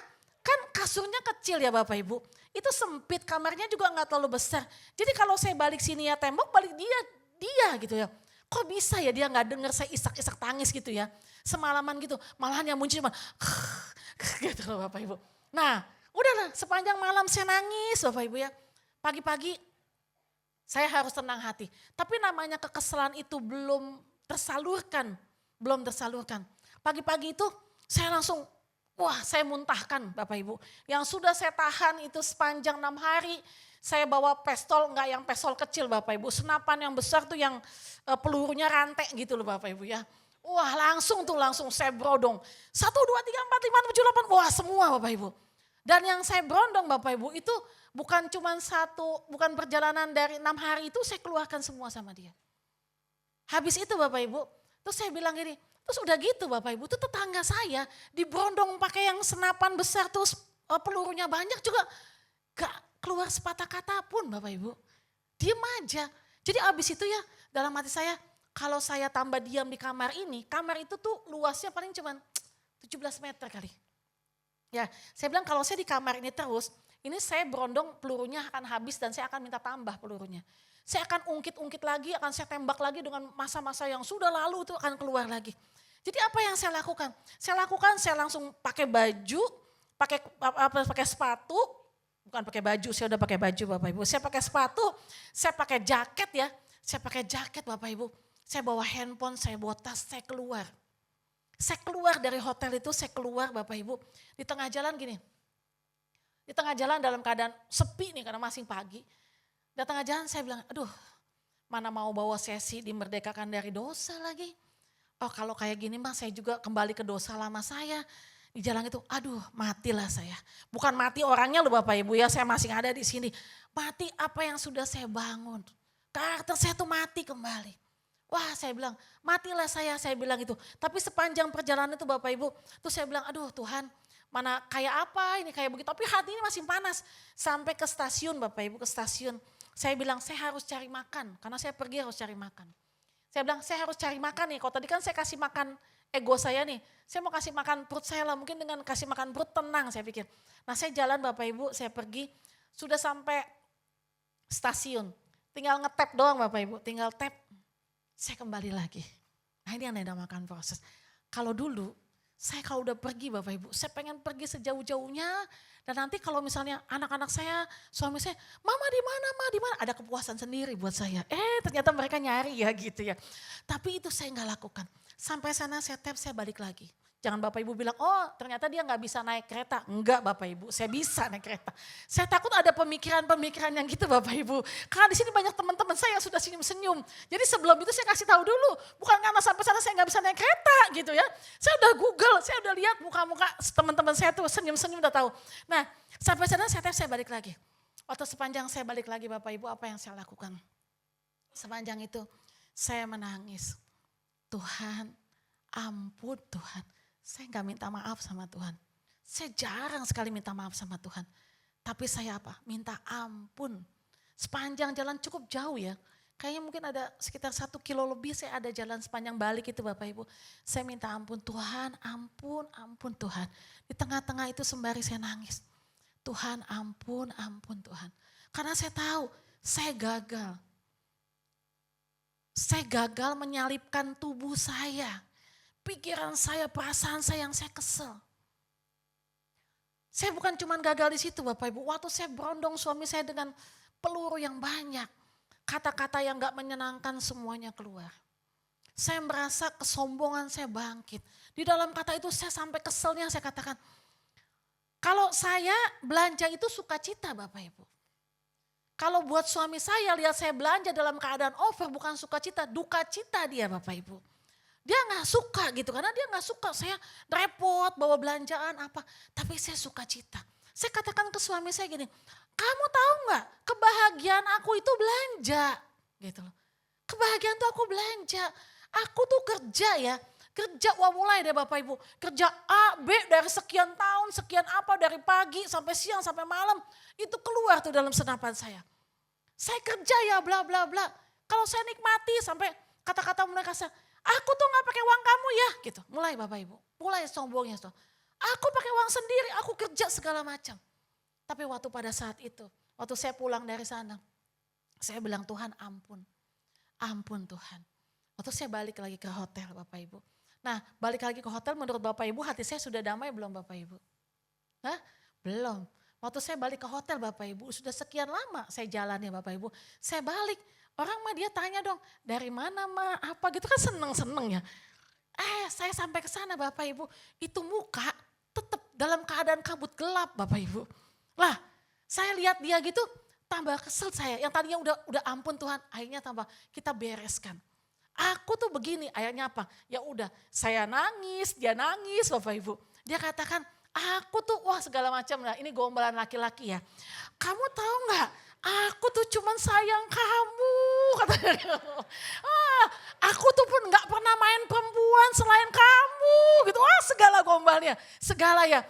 kan kasurnya kecil ya Bapak Ibu. Itu sempit, kamarnya juga gak terlalu besar. Jadi kalau saya balik sini ya tembok, balik dia gitu ya. Kok bisa ya dia gak dengar saya isak-isak tangis gitu ya. Semalaman gitu, malahan yang muncul cuma gitu loh Bapak Ibu. Nah udahlah sepanjang malam saya nangis Bapak Ibu ya. Pagi-pagi saya harus tenang hati. Tapi namanya kekesalan itu belum tersalurkan. Pagi-pagi itu saya langsung, saya muntahkan Bapak Ibu. Yang sudah saya tahan itu sepanjang 6 hari. Saya bawa pistol, enggak yang pistol kecil Bapak Ibu. Senapan yang besar tuh yang pelurunya rantai gitu loh Bapak Ibu ya. Wah langsung saya brodong. 1, 2, 3, 4, 5, 6, 7, 8. Wah semua Bapak Ibu. Dan yang saya berondong Bapak Ibu itu bukan cuma bukan perjalanan dari 6 hari itu saya keluarkan semua sama dia. Habis itu Bapak Ibu, terus saya bilang gini, terus udah gitu Bapak Ibu, itu tetangga saya diberondong pakai yang senapan besar terus pelurunya banyak juga gak keluar sepatah kata pun Bapak Ibu. Diem aja. Jadi abis itu ya dalam hati saya, kalau saya tambah diam di kamar ini, kamar itu tuh luasnya paling cuma 17 meter kali. Ya, saya bilang kalau saya di kamar ini terus, ini saya berondong pelurunya akan habis dan saya akan minta tambah pelurunya. Saya akan ungkit-ungkit lagi, akan saya tembak lagi dengan masa-masa yang sudah lalu itu akan keluar lagi. Jadi apa yang saya lakukan? Saya langsung pakai baju, pakai sepatu, bukan pakai baju, saya udah pakai baju Bapak Ibu. Saya pakai sepatu, saya pakai jaket ya, saya pakai jaket Bapak Ibu. Saya bawa handphone, saya bawa tas, saya keluar. Saya keluar dari hotel itu, saya keluar Bapak Ibu. Di tengah jalan gini, di tengah jalan dalam keadaan sepi nih karena masih pagi. Di tengah jalan saya bilang, aduh mana mau bawa sesi dimerdekakan dari dosa lagi. Oh kalau kayak gini mah saya juga kembali ke dosa lama saya. Di jalan itu, aduh matilah saya. Bukan mati orangnya loh Bapak Ibu ya, saya masih ada di sini. Mati apa yang sudah saya bangun. Karakter saya tuh mati kembali. Wah saya bilang, matilah saya bilang itu. Tapi sepanjang perjalanan itu Bapak Ibu, tuh saya bilang, aduh Tuhan, mana kayak apa ini kayak begitu. Tapi hati ini masih panas. Sampai ke stasiun Bapak Ibu, ke stasiun. Saya bilang, saya harus cari makan, karena saya pergi harus cari makan. Saya bilang, saya harus cari makan nih, kalau tadi kan saya kasih makan ego saya nih. Saya mau kasih makan perut saya lah, mungkin dengan kasih makan perut tenang saya pikir. Nah saya jalan Bapak Ibu, saya pergi, sudah sampai stasiun. Tinggal ngetap doang Bapak Ibu, tinggal tap. Saya kembali lagi. Nah ini yang dinamakan proses. Kalau dulu, saya kalau udah pergi Bapak Ibu, saya pengen pergi sejauh-jauhnya. Dan nanti kalau misalnya anak-anak saya, suami saya, mama di mana, ma di mana, ada kepuasan sendiri buat saya. Ternyata mereka nyari ya gitu ya. Tapi itu saya nggak lakukan. Sampai sana saya tap, saya balik lagi. Jangan Bapak Ibu bilang, oh ternyata dia nggak bisa naik kereta. Enggak Bapak Ibu, saya bisa naik kereta. Saya takut ada pemikiran-pemikiran yang gitu Bapak Ibu. Karena di sini banyak teman-teman saya yang sudah senyum-senyum. Jadi sebelum itu saya kasih tahu dulu. Bukan karena sampai sana saya nggak bisa naik kereta gitu ya. Saya udah Google, saya udah lihat muka-muka teman-teman saya tuh senyum-senyum udah tahu. Nah sampai sana saya balik lagi. Waktu sepanjang saya balik lagi Bapak Ibu, apa yang saya lakukan? Sepanjang itu saya menangis. Tuhan, ampun Tuhan. Saya gak minta maaf sama Tuhan. Saya jarang sekali minta maaf sama Tuhan. Tapi saya apa? Minta ampun. Sepanjang jalan cukup jauh ya. Kayaknya mungkin ada sekitar 1 kilo lebih saya ada jalan sepanjang balik itu Bapak Ibu. Saya minta ampun Tuhan, ampun, ampun Tuhan. Di tengah-tengah itu sembari saya nangis. Tuhan ampun, ampun Tuhan. Karena saya tahu saya gagal. Saya gagal menyalipkan tubuh saya. Pikiran saya, perasaan saya yang saya kesel. Saya bukan cuma gagal di situ Bapak Ibu. Waktu saya berondong suami saya dengan peluru yang banyak. Kata-kata yang gak menyenangkan semuanya keluar. Saya merasa kesombongan saya bangkit. Di dalam kata itu saya sampai keselnya saya katakan. Kalau saya belanja itu sukacita Bapak Ibu. Kalau buat suami saya lihat saya belanja dalam keadaan over bukan sukacita, duka cita dia Bapak Ibu. Dia gak suka gitu, karena dia gak suka saya repot bawa belanjaan apa. Tapi saya suka cita. Saya katakan ke suami saya gini, kamu tahu gak kebahagiaan aku itu belanja. Gitu loh. Kebahagiaan tuh aku belanja. Aku tuh kerja ya, kerja wah mulai deh Bapak Ibu. Kerja A, B dari sekian tahun, sekian apa dari pagi sampai siang sampai malam. Itu keluar tuh dalam senapan saya. Saya kerja ya bla bla bla. Kalau saya nikmati sampai kata-kata mereka kasar. Aku tuh gak pakai uang kamu ya gitu. Mulai Bapak Ibu, mulai sombongnya. Aku pakai uang sendiri, aku kerja segala macam. Tapi waktu pada saat itu, waktu saya pulang dari sana. Saya bilang Tuhan ampun, ampun Tuhan. Waktu saya balik lagi ke hotel Bapak Ibu. Nah balik lagi ke hotel menurut Bapak Ibu hati saya sudah damai belum Bapak Ibu? Hah? Belum. Waktu saya balik ke hotel Bapak Ibu sudah sekian lama saya jalan ya Bapak Ibu. Saya balik. Orang mah dia tanya dong, dari mana mah apa gitu kan seneng-seneng ya. Saya sampai ke sana Bapak Ibu, itu muka tetap dalam keadaan kabut gelap Bapak Ibu. Lah, saya lihat dia gitu tambah kesel saya. Yang tadinya udah ampun Tuhan, akhirnya tambah kita bereskan. Aku tuh begini, ayatnya apa? Ya udah, saya nangis, dia nangis Bapak Ibu. Dia katakan, aku tuh wah segala macam lah, ini gombalan laki-laki ya. Kamu tahu nggak? Aku tuh cuman sayang kamu, katanya. Aku tuh pun nggak pernah main perempuan selain kamu, gitu. Segala gombalnya, segala ya.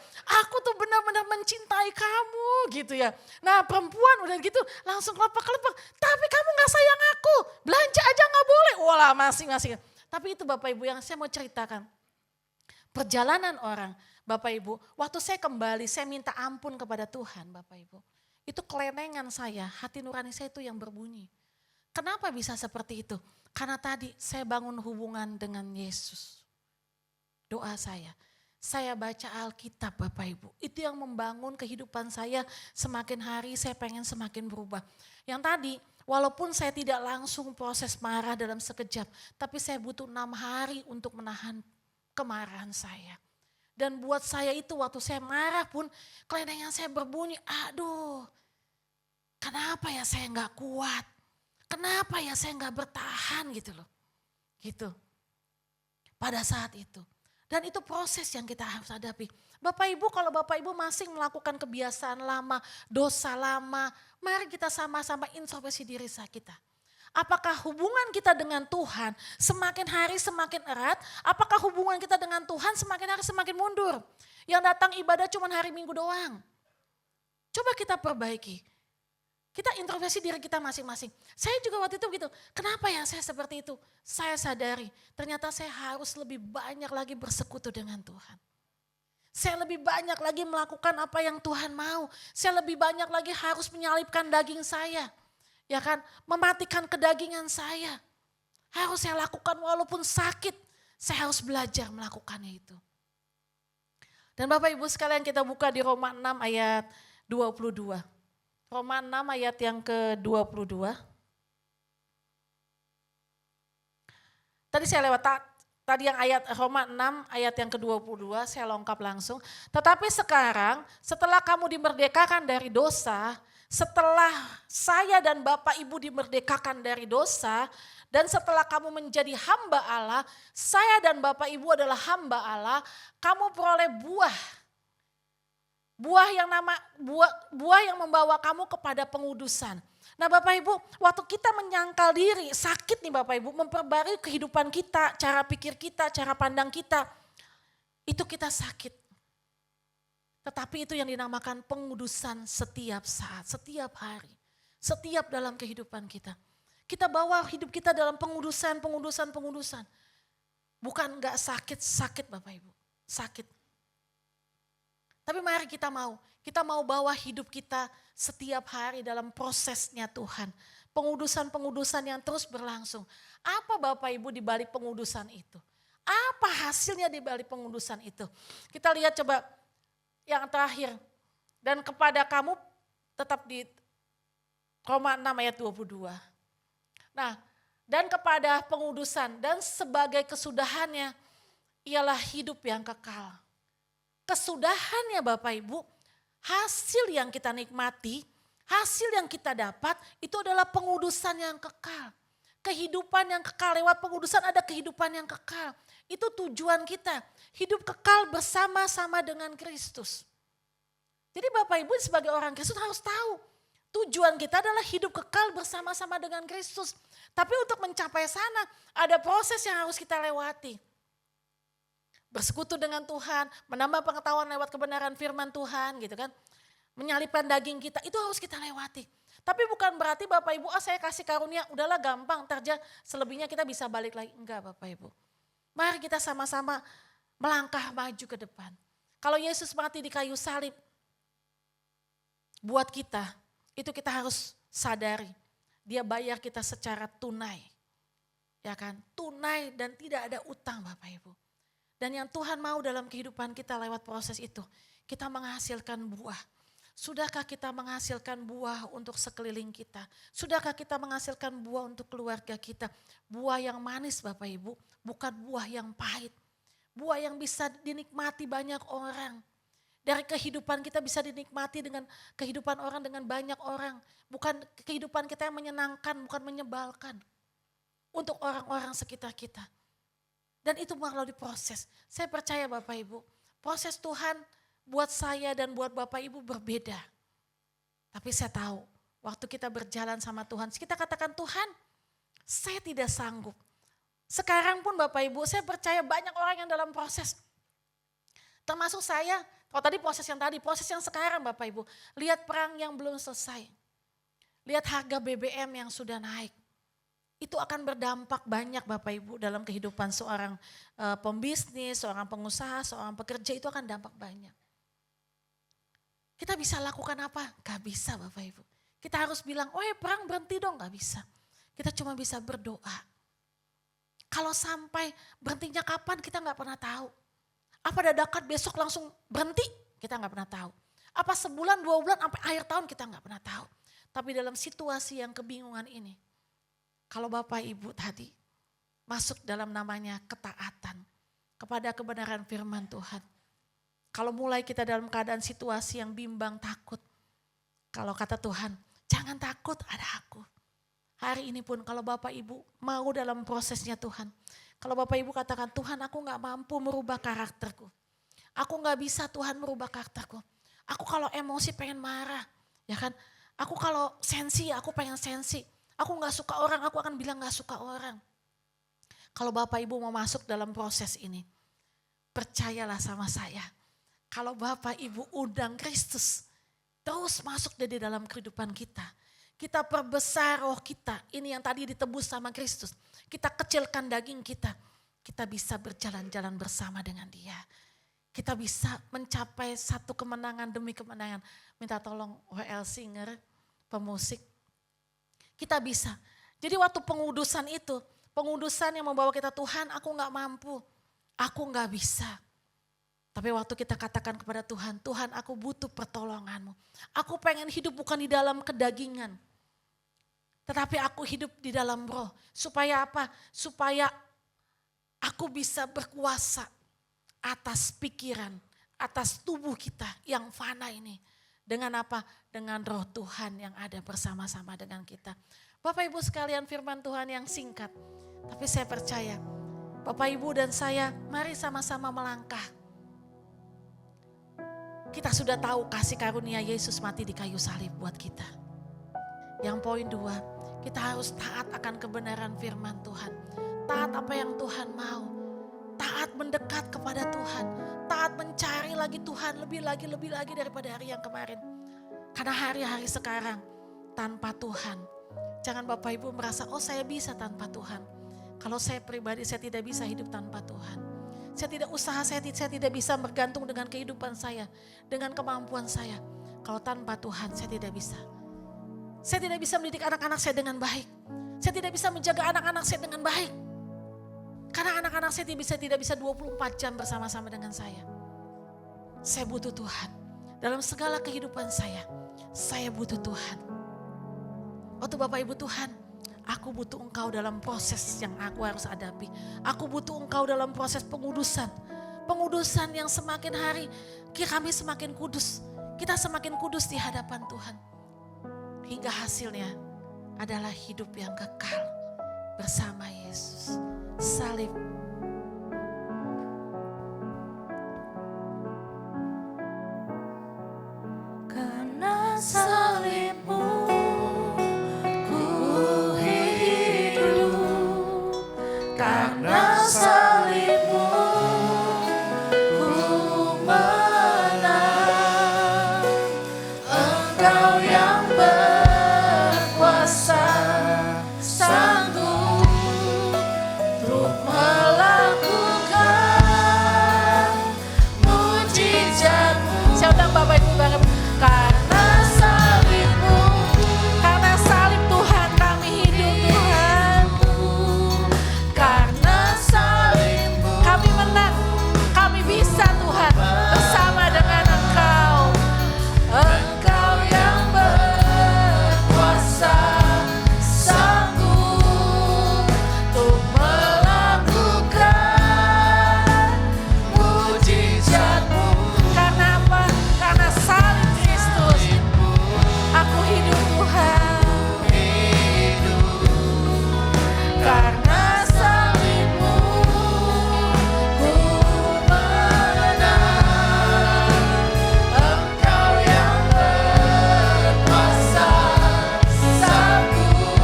Aku tuh benar-benar mencintai kamu, gitu ya. Nah perempuan udah gitu langsung kelepek-kelepek. Tapi kamu nggak sayang aku, belanja aja nggak boleh. Walah masing-masing. Tapi itu Bapak Ibu yang saya mau ceritakan. Perjalanan orang, Bapak Ibu, waktu saya kembali, saya minta ampun kepada Tuhan, Bapak Ibu. Itu kelenengan saya, hati nurani saya itu yang berbunyi. Kenapa bisa seperti itu? Karena tadi saya bangun hubungan dengan Yesus. Doa saya baca Alkitab Bapak Ibu. Itu yang membangun kehidupan saya semakin hari saya pengen semakin berubah. Yang tadi walaupun saya tidak langsung proses marah dalam sekejap. Tapi saya butuh 6 hari untuk menahan kemarahan saya. Dan buat saya itu waktu saya marah pun kelenengan saya berbunyi, aduh kenapa ya saya gak kuat, kenapa ya saya gak bertahan gitu loh. Gitu. Pada saat itu Dan itu proses yang kita harus hadapi. Bapak Ibu, kalau Bapak Ibu masih melakukan kebiasaan lama, dosa lama, mari kita sama-sama introspeksi diri kita. Apakah hubungan kita dengan Tuhan semakin hari semakin erat? Apakah hubungan kita dengan Tuhan semakin hari semakin mundur? Yang datang ibadah cuma hari Minggu doang. Coba kita perbaiki. Kita introspeksi diri kita masing-masing. Saya juga waktu itu begitu. Kenapa ya saya seperti itu? Saya sadari ternyata saya harus lebih banyak lagi bersekutu dengan Tuhan. Saya lebih banyak lagi melakukan apa yang Tuhan mau. Saya lebih banyak lagi harus menyalibkan daging saya. Ya kan, mematikan kedagingan saya. Harus saya lakukan walaupun sakit. Saya harus belajar melakukannya itu. Dan Bapak Ibu sekalian kita buka di Roma 6 ayat 22. Roma 6 ayat yang ke-22. Tadi saya lewat, tadi yang ayat Roma 6 ayat yang ke-22 saya lengkap langsung. Tetapi sekarang setelah kamu dimerdekakan dari dosa, setelah saya dan Bapak Ibu dimerdekakan dari dosa, dan setelah kamu menjadi hamba Allah, saya dan Bapak Ibu adalah hamba Allah, kamu peroleh buah. Buah yang membawa kamu kepada pengudusan. Nah Bapak Ibu, waktu kita menyangkal diri, sakit nih Bapak Ibu, memperbarui kehidupan kita, cara pikir kita, cara pandang kita, itu kita sakit. Tetapi itu yang dinamakan pengudusan setiap saat, setiap hari, setiap dalam kehidupan kita. Kita bawa hidup kita dalam pengudusan. Bukan gak sakit Bapak Ibu, sakit. Tapi mari kita mau bawa hidup kita setiap hari dalam prosesnya Tuhan. Pengudusan yang terus berlangsung. Apa Bapak Ibu di balik pengudusan itu? Apa hasilnya di balik pengudusan itu? Kita lihat coba yang terakhir. Dan kepada kamu tetap di Roma 6 ayat 22. Nah, dan kepada pengudusan dan sebagai kesudahannya ialah hidup yang kekal. Kesudahannya Bapak Ibu, hasil yang kita nikmati, hasil yang kita dapat itu adalah pengudusan yang kekal. Kehidupan yang kekal, lewat pengudusan ada kehidupan yang kekal. Itu tujuan kita, hidup kekal bersama-sama dengan Kristus. Jadi Bapak Ibu sebagai orang Kristus harus tahu, tujuan kita adalah hidup kekal bersama-sama dengan Kristus. Tapi untuk mencapai sana ada proses yang harus kita lewati. Bersekutu dengan Tuhan, menambah pengetahuan lewat kebenaran firman Tuhan gitu kan. Menyalipkan daging kita, itu harus kita lewati. Tapi bukan berarti Bapak Ibu, saya kasih karunia, udahlah gampang, terja selebihnya kita bisa balik lagi. Enggak Bapak Ibu. Mari kita sama-sama melangkah maju ke depan. Kalau Yesus mati di kayu salib, buat kita, itu kita harus sadari. Dia bayar kita secara tunai. Ya kan, tunai dan tidak ada utang Bapak Ibu. Dan yang Tuhan mau dalam kehidupan kita lewat proses itu, kita menghasilkan buah. Sudahkah kita menghasilkan buah untuk sekeliling kita? Sudahkah kita menghasilkan buah untuk keluarga kita? Buah yang manis Bapak Ibu, bukan buah yang pahit. Buah yang bisa dinikmati banyak orang. Dari kehidupan kita bisa dinikmati dengan kehidupan orang dengan banyak orang. Bukan kehidupan kita yang menyenangkan, bukan menyebalkan. Untuk orang-orang sekitar kita. Dan itu melalui proses. Saya percaya Bapak Ibu, proses Tuhan buat saya dan buat Bapak Ibu berbeda. Tapi saya tahu, waktu kita berjalan sama Tuhan, kita katakan Tuhan, saya tidak sanggup. Sekarang pun Bapak Ibu, saya percaya banyak orang yang dalam proses. Termasuk saya, kalau tadi, proses yang sekarang Bapak Ibu. Lihat perang yang belum selesai. Lihat harga BBM yang sudah naik. Itu akan berdampak banyak Bapak Ibu dalam kehidupan seorang pembisnis, seorang pengusaha, seorang pekerja, itu akan dampak banyak. Kita bisa lakukan apa? Gak bisa Bapak Ibu. Kita harus bilang, perang berhenti dong, gak bisa. Kita cuma bisa berdoa. Kalau sampai berhentinya kapan kita gak pernah tahu. Apa dadakan besok langsung berhenti? Kita gak pernah tahu. Apa sebulan, 2 bulan, sampai akhir tahun kita gak pernah tahu. Tapi dalam situasi yang kebingungan ini, kalau Bapak Ibu tadi masuk dalam namanya ketaatan kepada kebenaran firman Tuhan. Kalau mulai kita dalam keadaan situasi yang bimbang, takut. Kalau kata Tuhan, jangan takut, ada aku. Hari ini pun kalau Bapak Ibu mau dalam prosesnya Tuhan, Kalau Bapak Ibu katakan, Tuhan aku gak mampu merubah karakterku. Aku gak bisa Tuhan merubah karakterku. Aku kalau emosi pengen marah, ya kan. Aku kalau sensi, aku pengen sensi. Aku gak suka orang, aku akan bilang gak suka orang. Kalau Bapak Ibu mau masuk dalam proses ini, percayalah sama saya. Kalau Bapak Ibu undang Kristus, terus masuk di dalam kehidupan kita. Kita perbesar roh kita, ini yang tadi ditebus sama Kristus. Kita kecilkan daging kita, kita bisa berjalan-jalan bersama dengan Dia. Kita bisa mencapai satu kemenangan demi kemenangan. Minta tolong W.L. Singer, pemusik. Kita bisa. Jadi waktu pengudusan itu, pengudusan yang membawa kita, Tuhan aku gak mampu, aku gak bisa. Tapi waktu kita katakan kepada Tuhan, Tuhan aku butuh pertolongan-Mu. Aku pengen hidup bukan di dalam kedagingan. Tetapi aku hidup di dalam roh. Supaya apa? Supaya aku bisa berkuasa atas pikiran, atas tubuh kita yang fana ini. Dengan apa? Dengan roh Tuhan yang ada bersama-sama dengan kita. Bapak Ibu sekalian, firman Tuhan yang singkat. Tapi saya percaya, Bapak Ibu dan saya mari sama-sama melangkah. Kita sudah tahu kasih karunia Yesus mati di kayu salib buat kita. Yang poin 2, kita harus taat akan kebenaran firman Tuhan. Taat apa yang Tuhan mau. Taat mendekat kepada Tuhan. Taat mencari lagi Tuhan lebih lagi daripada hari yang kemarin. Karena hari-hari sekarang tanpa Tuhan. Jangan Bapak Ibu merasa, oh saya bisa tanpa Tuhan. Kalau saya pribadi saya tidak bisa hidup tanpa Tuhan. Saya tidak usaha, saya tidak bisa bergantung dengan kehidupan saya. Dengan kemampuan saya. Kalau tanpa Tuhan saya tidak bisa. Saya tidak bisa mendidik anak-anak saya dengan baik. Saya tidak bisa menjaga anak-anak saya dengan baik. Karena anak-anak saya tidak bisa 24 jam bersama-sama dengan saya. Saya butuh Tuhan. Dalam segala kehidupan saya butuh Tuhan. Waktu Bapak Ibu Tuhan, aku butuh Engkau dalam proses yang aku harus hadapi. Aku butuh Engkau dalam proses pengudusan. Pengudusan yang semakin hari kami semakin kudus. Kita semakin kudus di hadapan Tuhan. Hingga hasilnya adalah hidup yang kekal bersama Yesus. Salib. Karena salib-Mu ku hidup. Karena salib-Mu ku menang. Engkau yang berkuasa, sanggup untuk melakukan mujizat-Mu. Saya undang Bapak Ibu bareng. Karena salib-Mu, karena salib Tuhan kami hidup Tuhan. Karena salib-Mu kami menang, kami bisa Tuhan bersama dengan Engkau. Engkau yang berkuasa, sanggup untuk melakukan mujizat-Mu. Karena apa? Karena salib Kristus, aku hidup Tuhan. Karena salib-Mu, ku menang. Engkau yang berkuasa, sanggup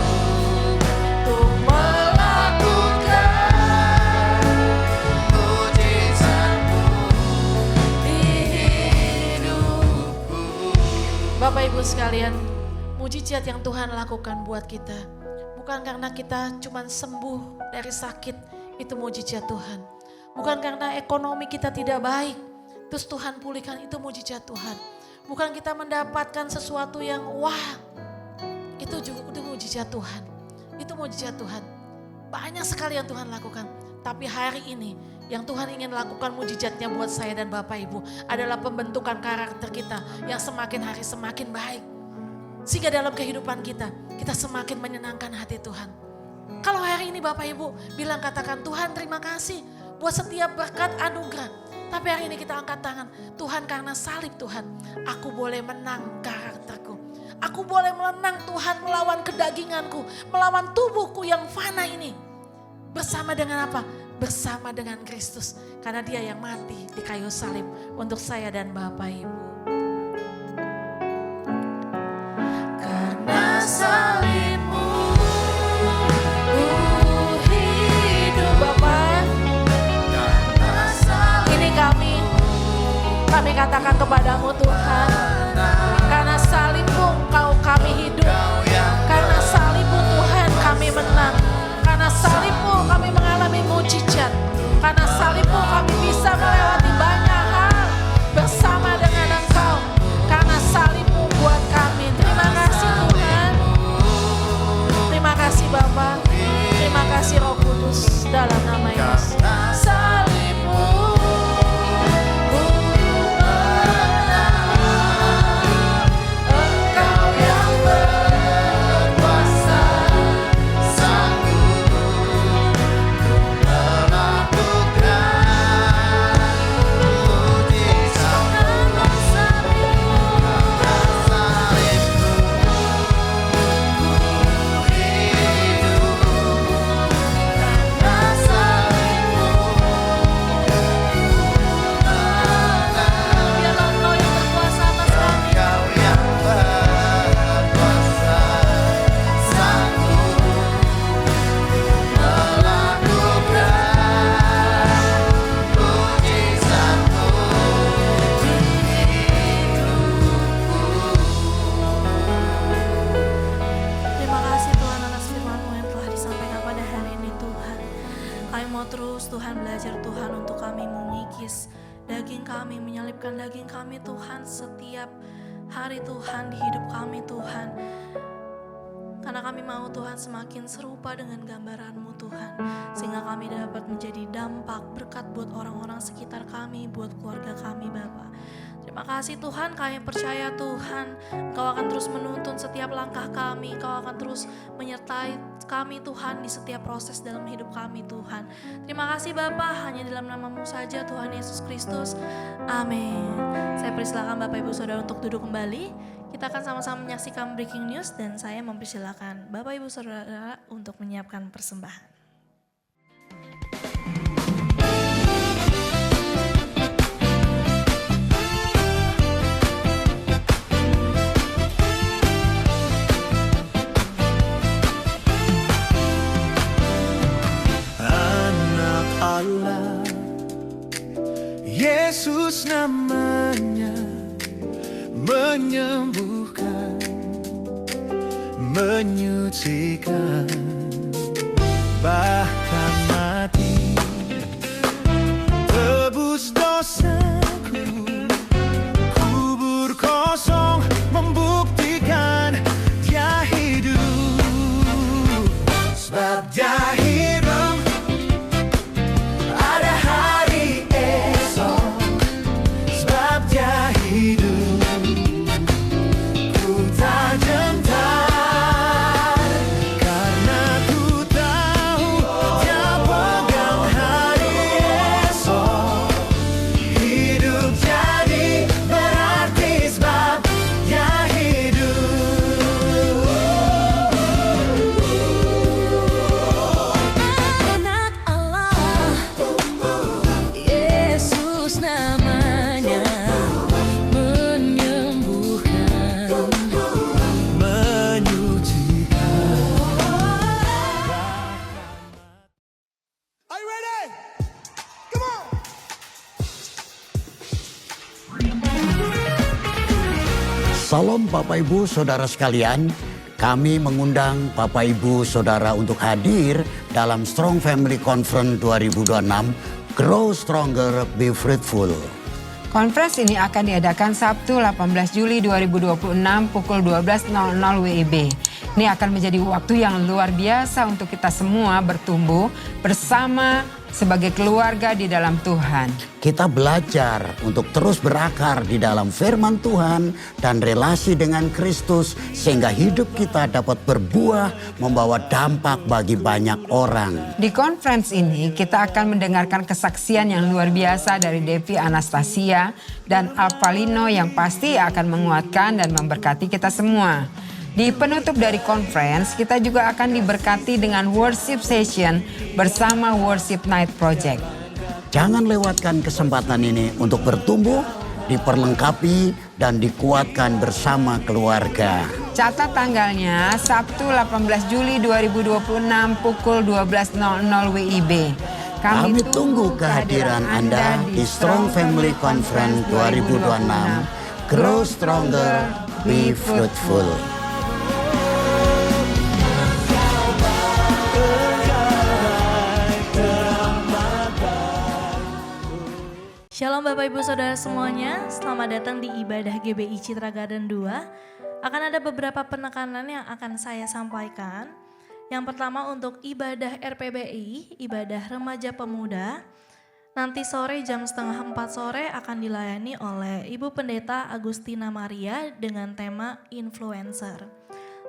untuk melakukan mujizat-Mu di hidupku. Bapak Ibu sekalian, mujizat yang Tuhan lakukan buat kita bukan karena kita cuma sembuh dari sakit, itu mujizat Tuhan. Bukan karena ekonomi kita tidak baik, terus Tuhan pulihkan, itu mujizat Tuhan. Bukan kita mendapatkan sesuatu yang wah, itu juga udah mujizat Tuhan. Itu mujizat Tuhan. Banyak sekali yang Tuhan lakukan. Tapi hari ini yang Tuhan ingin lakukan mujizatnya buat saya dan Bapak Ibu adalah pembentukan karakter kita yang semakin hari semakin baik. Sehingga dalam kehidupan kita semakin menyenangkan hati Tuhan. Kalau hari ini Bapak Ibu bilang, katakan Tuhan terima kasih buat setiap berkat anugerah. Tapi hari ini kita angkat tangan, Tuhan karena salib Tuhan, aku boleh menang karakterku. Aku boleh menang Tuhan melawan kedaginganku, melawan tubuhku yang fana ini. Bersama dengan apa? bersama dengan Kristus. Karena dia yang mati di kayu salib untuk saya dan Bapak Ibu. Karena salibmu ku hidup. Bapak, ini kami katakan kepadamu Tuhan. Karena salibmu Engkau kami hidup. Karena salibmu Tuhan kami menang. Karena salibmu kami mengalami mujizat. Karena salibmu kami bisa melewati banyak hal bersama dengan Engkau. Karena salibmu buat kami. Terima kasih Tuhan. Terima kasih Bapa. Terima kasih Roh Kudus dalam nama Yesus. Salibmu Engkau yang berkuasa, biarlah Engkau yang berkuasa atas kami. Terima kasih Tuhan atas firman-Mu yang telah disampaikan pada hari ini Tuhan. Kami mau terus Tuhan belajar Tuhan untuk kami mengikis daging kami, menyelipkan daging kami Tuhan setiap hari Tuhan di hidup kami Tuhan. Karena kami mau Tuhan semakin serupa dengan gambaran-Mu Tuhan. Sehingga kami dapat menjadi dampak berkat buat orang-orang sekitar kami, buat keluarga kami Bapa. Terima kasih Tuhan, kami percaya Tuhan Engkau akan terus menuntun setiap langkah kami. Engkau akan terus menyertai kami Tuhan di setiap proses dalam hidup kami Tuhan. Terima kasih Bapa, hanya dalam nama-Mu saja Tuhan Yesus Kristus. Amin. Saya persilakan Bapak Ibu Saudara untuk duduk kembali. Kita akan sama-sama menyaksikan breaking news dan saya mempersilakan Bapak Ibu Saudara untuk menyiapkan persembahan. Anak Allah, Yesus namanya, menyembuhkan, menyucikan, bahkan mati, tebus dosaku, kubur kosong membuktikan dia hidup, sebab dia hidup. Ada hari esok, sebab dia hidup. Ku tak gentar, karena ku tahu dia pegang hari esok. Hidup jadi berarti sebab dia hidup. Anak Allah, Yesus namanya, menyembuhkan, Menyucikan. Are you ready? Come on! Salam Bapak Ibu Saudara sekalian, kami mengundang Bapak Ibu Saudara untuk hadir dalam Strong Family Conference 2026, Grow Stronger, Be Fruitful. Konferensi ini akan diadakan Sabtu 18 Juli 2026 pukul 12.00 WIB. Ini akan menjadi waktu yang luar biasa untuk kita semua bertumbuh bersama sebagai keluarga di dalam Tuhan. Kita belajar untuk terus berakar di dalam firman Tuhan dan relasi dengan Kristus sehingga hidup kita dapat berbuah, membawa dampak bagi banyak orang. Di konferensi ini kita akan mendengarkan kesaksian yang luar biasa dari Devi Anastasia dan Alvalino yang pasti akan menguatkan dan memberkati kita semua. Di penutup dari conference, kita juga akan diberkati dengan worship session bersama Worship Night Project. Jangan lewatkan kesempatan ini untuk bertumbuh, diperlengkapi, dan dikuatkan bersama keluarga. Catat tanggalnya Sabtu 18 Juli 2026 pukul 12.00 WIB. Kami tunggu kehadiran Anda di Strong Family Conference 2026. Grow stronger, be fruitful. Shalom Bapak Ibu Saudara semuanya, selamat datang di ibadah GBI Citra Garden 2. Akan ada beberapa penekanan yang akan saya sampaikan. Yang pertama untuk ibadah RPBI, ibadah remaja pemuda. Nanti sore jam 3:30 sore akan dilayani oleh Ibu Pendeta Agustina Maria dengan tema influencer.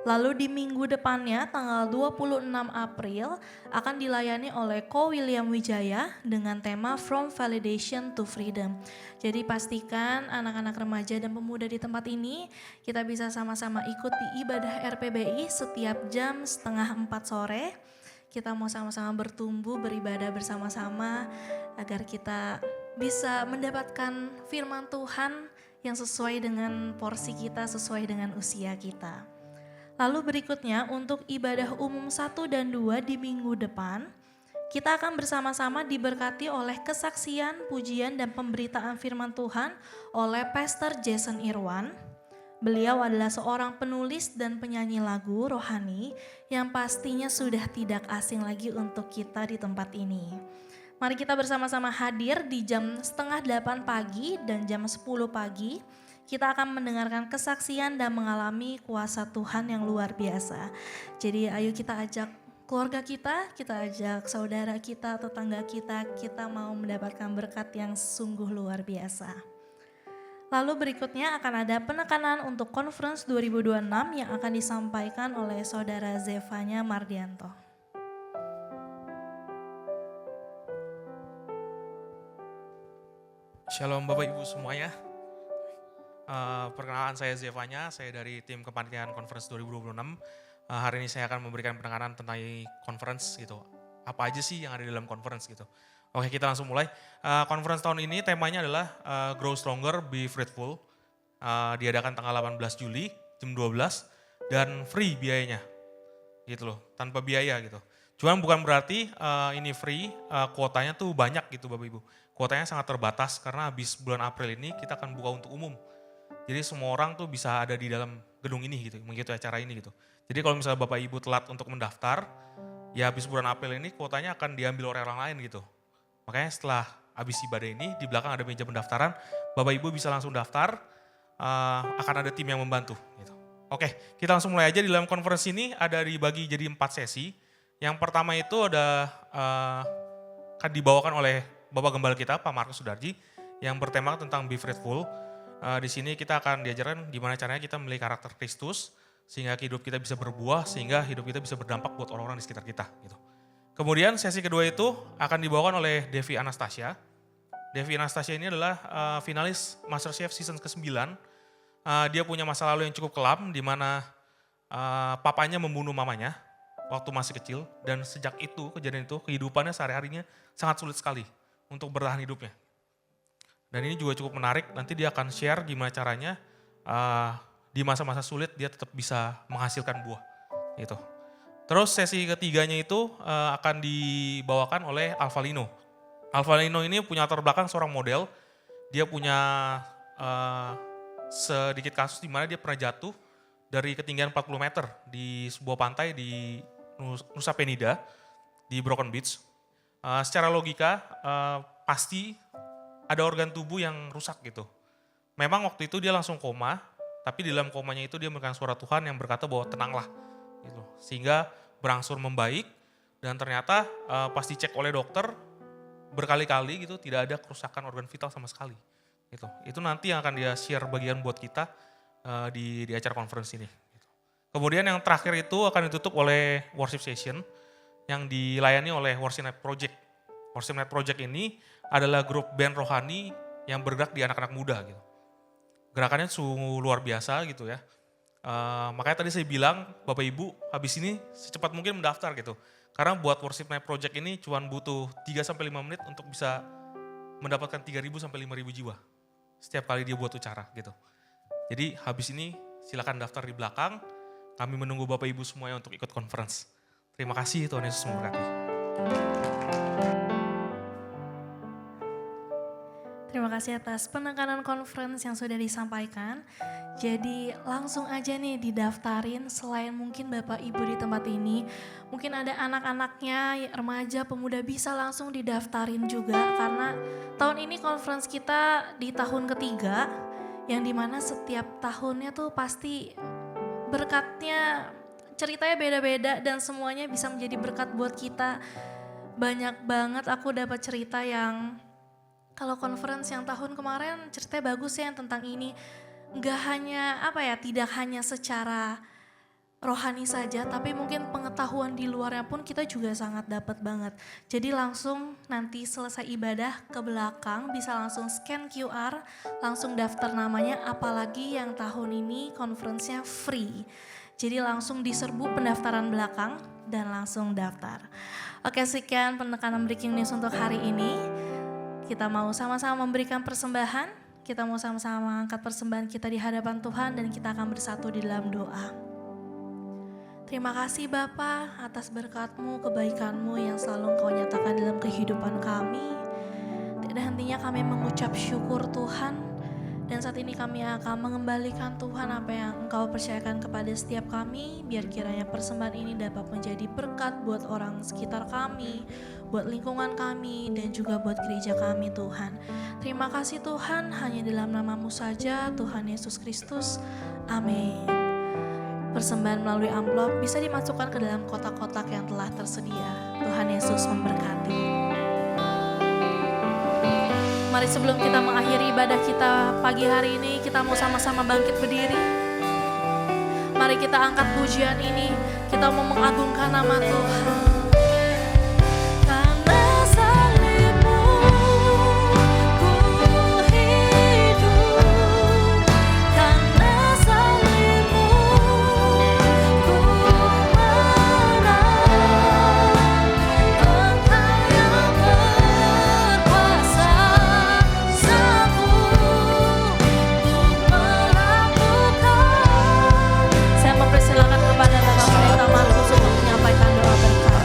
Lalu di minggu depannya tanggal 26 April akan dilayani oleh Ko William Wijaya dengan tema From Validation to Freedom. Jadi pastikan anak-anak remaja dan pemuda di tempat ini kita bisa sama-sama ikut di ibadah RPBI setiap jam 3:30 sore. Kita mau sama-sama bertumbuh, beribadah bersama-sama agar kita bisa mendapatkan firman Tuhan yang sesuai dengan porsi kita, sesuai dengan usia kita. Lalu berikutnya untuk ibadah umum 1 dan 2 di minggu depan, kita akan bersama-sama diberkati oleh kesaksian, pujian, dan pemberitaan firman Tuhan oleh Pastor Jason Irwan. Beliau adalah seorang penulis dan penyanyi lagu rohani yang pastinya sudah tidak asing lagi untuk kita di tempat ini. Mari kita bersama-sama hadir di jam 7:30 pagi dan jam 10 pagi. Kita akan mendengarkan kesaksian dan mengalami kuasa Tuhan yang luar biasa. Jadi ayo kita ajak keluarga kita ajak saudara kita, tetangga kita mau mendapatkan berkat yang sungguh luar biasa. Lalu berikutnya akan ada penekanan untuk Conference 2026 yang akan disampaikan oleh saudara Zevanya Mardianto. Shalom Bapak Ibu semuanya. Perkenalan saya Zevanya, saya dari tim kepanitiaan Conference 2026. Hari ini saya akan memberikan penekanan tentang conference gitu. Apa aja sih yang ada di dalam conference gitu. Oke, kita langsung mulai. Conference tahun ini temanya adalah Grow Stronger, Be Fruitful. Diadakan tanggal 18 Juli jam 12 dan free biayanya. Gitu loh, tanpa biaya gitu. Cuman bukan berarti ini free, kuotanya tuh banyak gitu Bapak Ibu. Kuotanya sangat terbatas karena habis bulan April ini kita akan buka untuk umum. Jadi semua orang tuh bisa ada di dalam gedung ini gitu, mengikuti acara ini gitu. Jadi kalau misalnya Bapak Ibu telat untuk mendaftar, ya habis bulan April ini kuotanya akan diambil oleh orang lain gitu. Makanya setelah habis ibadah ini, di belakang ada meja pendaftaran, Bapak Ibu bisa langsung daftar, akan ada tim yang membantu gitu. Oke, kita langsung mulai aja. Di dalam konferensi ini ada dibagi jadi 4 sesi. Yang pertama itu ada akan dibawakan oleh Bapak Gembala kita, Pak Markus Sudarji, yang bertema tentang Be Fruitful. Di sini kita akan diajarkan gimana caranya kita memiliki karakter Kristus, sehingga hidup kita bisa berbuah, sehingga hidup kita bisa berdampak buat orang-orang di sekitar kita. Gitu. Kemudian sesi kedua itu akan dibawakan oleh Devi Anastasia. Devi Anastasia ini adalah finalis MasterChef season ke-9. Dia punya masa lalu yang cukup kelam, di mana papanya membunuh mamanya waktu masih kecil. Dan sejak itu, kejadian itu, kehidupannya sehari-harinya sangat sulit sekali untuk bertahan hidupnya. Dan ini juga cukup menarik, nanti dia akan share gimana caranya di masa-masa sulit dia tetap bisa menghasilkan buah. Gitu. Terus sesi ketiganya itu akan dibawakan oleh Alvalino. Alvalino ini punya latar belakang seorang model, dia punya sedikit kasus di mana dia pernah jatuh dari ketinggian 40 meter di sebuah pantai di Nusa Penida, di Broken Beach. Secara logika pasti ada organ tubuh yang rusak gitu. Memang waktu itu dia langsung koma, tapi di dalam komanya itu dia mendengar suara Tuhan yang berkata bahwa tenanglah. Gitu. Sehingga berangsur membaik dan ternyata pas dicek oleh dokter berkali-kali gitu tidak ada kerusakan organ vital sama sekali. Gitu. Itu nanti yang akan dia share bagian buat kita di acara conference ini. Gitu. Kemudian yang terakhir itu akan ditutup oleh worship session yang dilayani oleh Worship Night Project. Worship Night Project ini adalah grup band rohani yang bergerak di anak-anak muda gitu. Gerakannya sungguh luar biasa gitu ya. Makanya tadi saya bilang Bapak Ibu habis ini secepat mungkin mendaftar gitu. Karena buat Worship Night Project ini cuma butuh 3-5 menit untuk bisa mendapatkan 3.000 sampai 5.000 jiwa. Setiap kali dia buat acara gitu. Jadi habis ini silakan daftar di belakang. Kami menunggu Bapak Ibu semuanya untuk ikut conference. Terima kasih, Tuhan Yesus memberkati. Terima kasih atas penekanan conference yang sudah disampaikan. Jadi langsung aja nih didaftarin, selain mungkin Bapak Ibu di tempat ini, mungkin ada anak-anaknya, remaja, pemuda bisa langsung didaftarin juga. Karena tahun ini conference kita di tahun ketiga, yang dimana setiap tahunnya tuh pasti berkatnya, ceritanya beda-beda dan semuanya bisa menjadi berkat buat kita. Banyak banget aku dapat cerita yang kalau conference yang tahun kemarin ceritanya bagus ya yang tentang ini. Nggak hanya tidak hanya secara rohani saja, tapi mungkin pengetahuan di luarnya pun kita juga sangat dapat banget. Jadi langsung nanti selesai ibadah ke belakang bisa langsung scan QR, langsung daftar namanya, apalagi yang tahun ini conference-nya free. Jadi langsung diserbu pendaftaran belakang dan langsung daftar. Oke, sekian penekanan breaking news untuk hari ini. Kita mau sama-sama memberikan persembahan, kita mau sama-sama angkat persembahan kita di hadapan Tuhan dan kita akan bersatu di dalam doa. Terima kasih Bapa atas berkat-Mu, kebaikan-Mu yang selalu Engkau nyatakan dalam kehidupan kami. Tidak hentinya kami mengucap syukur Tuhan. Dan saat ini kami akan mengembalikan Tuhan apa yang Engkau percayakan kepada setiap kami. Biar kiranya persembahan ini dapat menjadi berkat buat orang sekitar kami, buat lingkungan kami, dan juga buat gereja kami Tuhan. Terima kasih Tuhan, hanya dalam nama-Mu saja Tuhan Yesus Kristus. Amin. Persembahan melalui amplop bisa dimasukkan ke dalam kotak-kotak yang telah tersedia. Tuhan Yesus memberkati. Mari sebelum kita mengakhiri ibadah kita pagi hari ini, kita mau sama-sama bangkit berdiri. Mari kita angkat pujian ini, kita mau mengagungkan nama Tuhan. Karena salib-Mu ku hidup, karena salib-Mu ku menang. Engkau yang berkuasa saya mempersilakan kepada Bapak Pendeta Markus untuk menyampaikan doa berkat.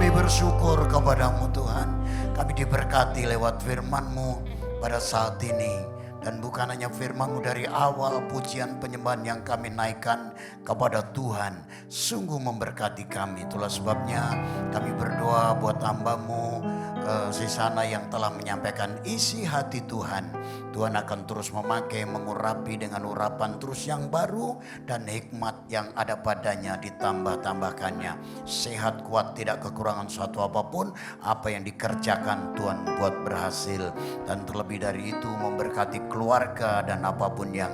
Bersyukur kepadamu Tuhan, kami diberkati lewat firman-Mu pada saat ini. Dan bukan hanya firman-Mu, dari awal pujian penyembahan yang kami naikkan kepada Tuhan sungguh memberkati kami. Itulah sebabnya kami berdoa buat hamba-Mu Sisana yang telah menyampaikan isi hati Tuhan. Tuhan akan terus memakai, mengurapi dengan urapan terus yang baru, dan hikmat yang ada padanya ditambah-tambahkannya. Sehat, kuat, tidak kekurangan suatu apapun. Apa yang dikerjakan Tuhan buat berhasil. Dan terlebih dari itu memberkati keluarga dan apapun yang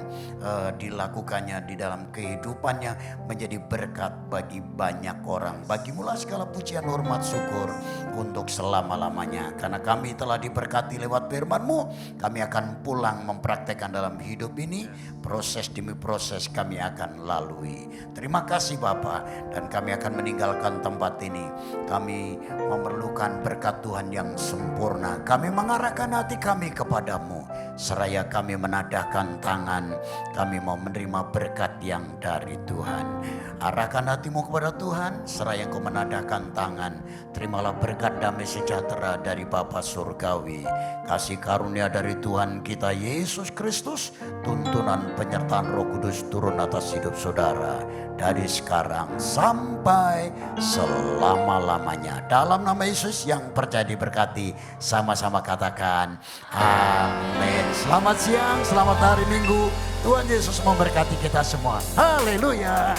dilakukannya di dalam kehidupannya menjadi berkat bagi banyak orang. Bagimulah segala pujian, hormat, syukur untuk selama-lamanya. Karena kami telah diberkati lewat firman-Mu, kami akan pulang mempraktekkan dalam hidup ini. Proses demi proses kami akan lalui. Terima kasih Bapa, dan kami akan meninggalkan tempat ini. Kami memerlukan berkat Tuhan yang sempurna. Kami mengarahkan hati kami kepadamu. seraya kami menadahkan tangan, kami mau menerima berkat yang dari Tuhan. Arahkan hatimu kepada Tuhan, seraya engkau menadahkan tangan, terimalah berkat damai sejahtera dari Bapa Surgawi, kasih karunia dari Tuhan kita Yesus Kristus, tuntunan penyertaan Roh Kudus turun atas hidup saudara dari sekarang sampai selama-lamanya. Dalam nama Yesus yang percaya diberkati, sama-sama katakan amin. Selamat siang, selamat hari Minggu. Tuhan Yesus memberkati kita semua. Haleluya.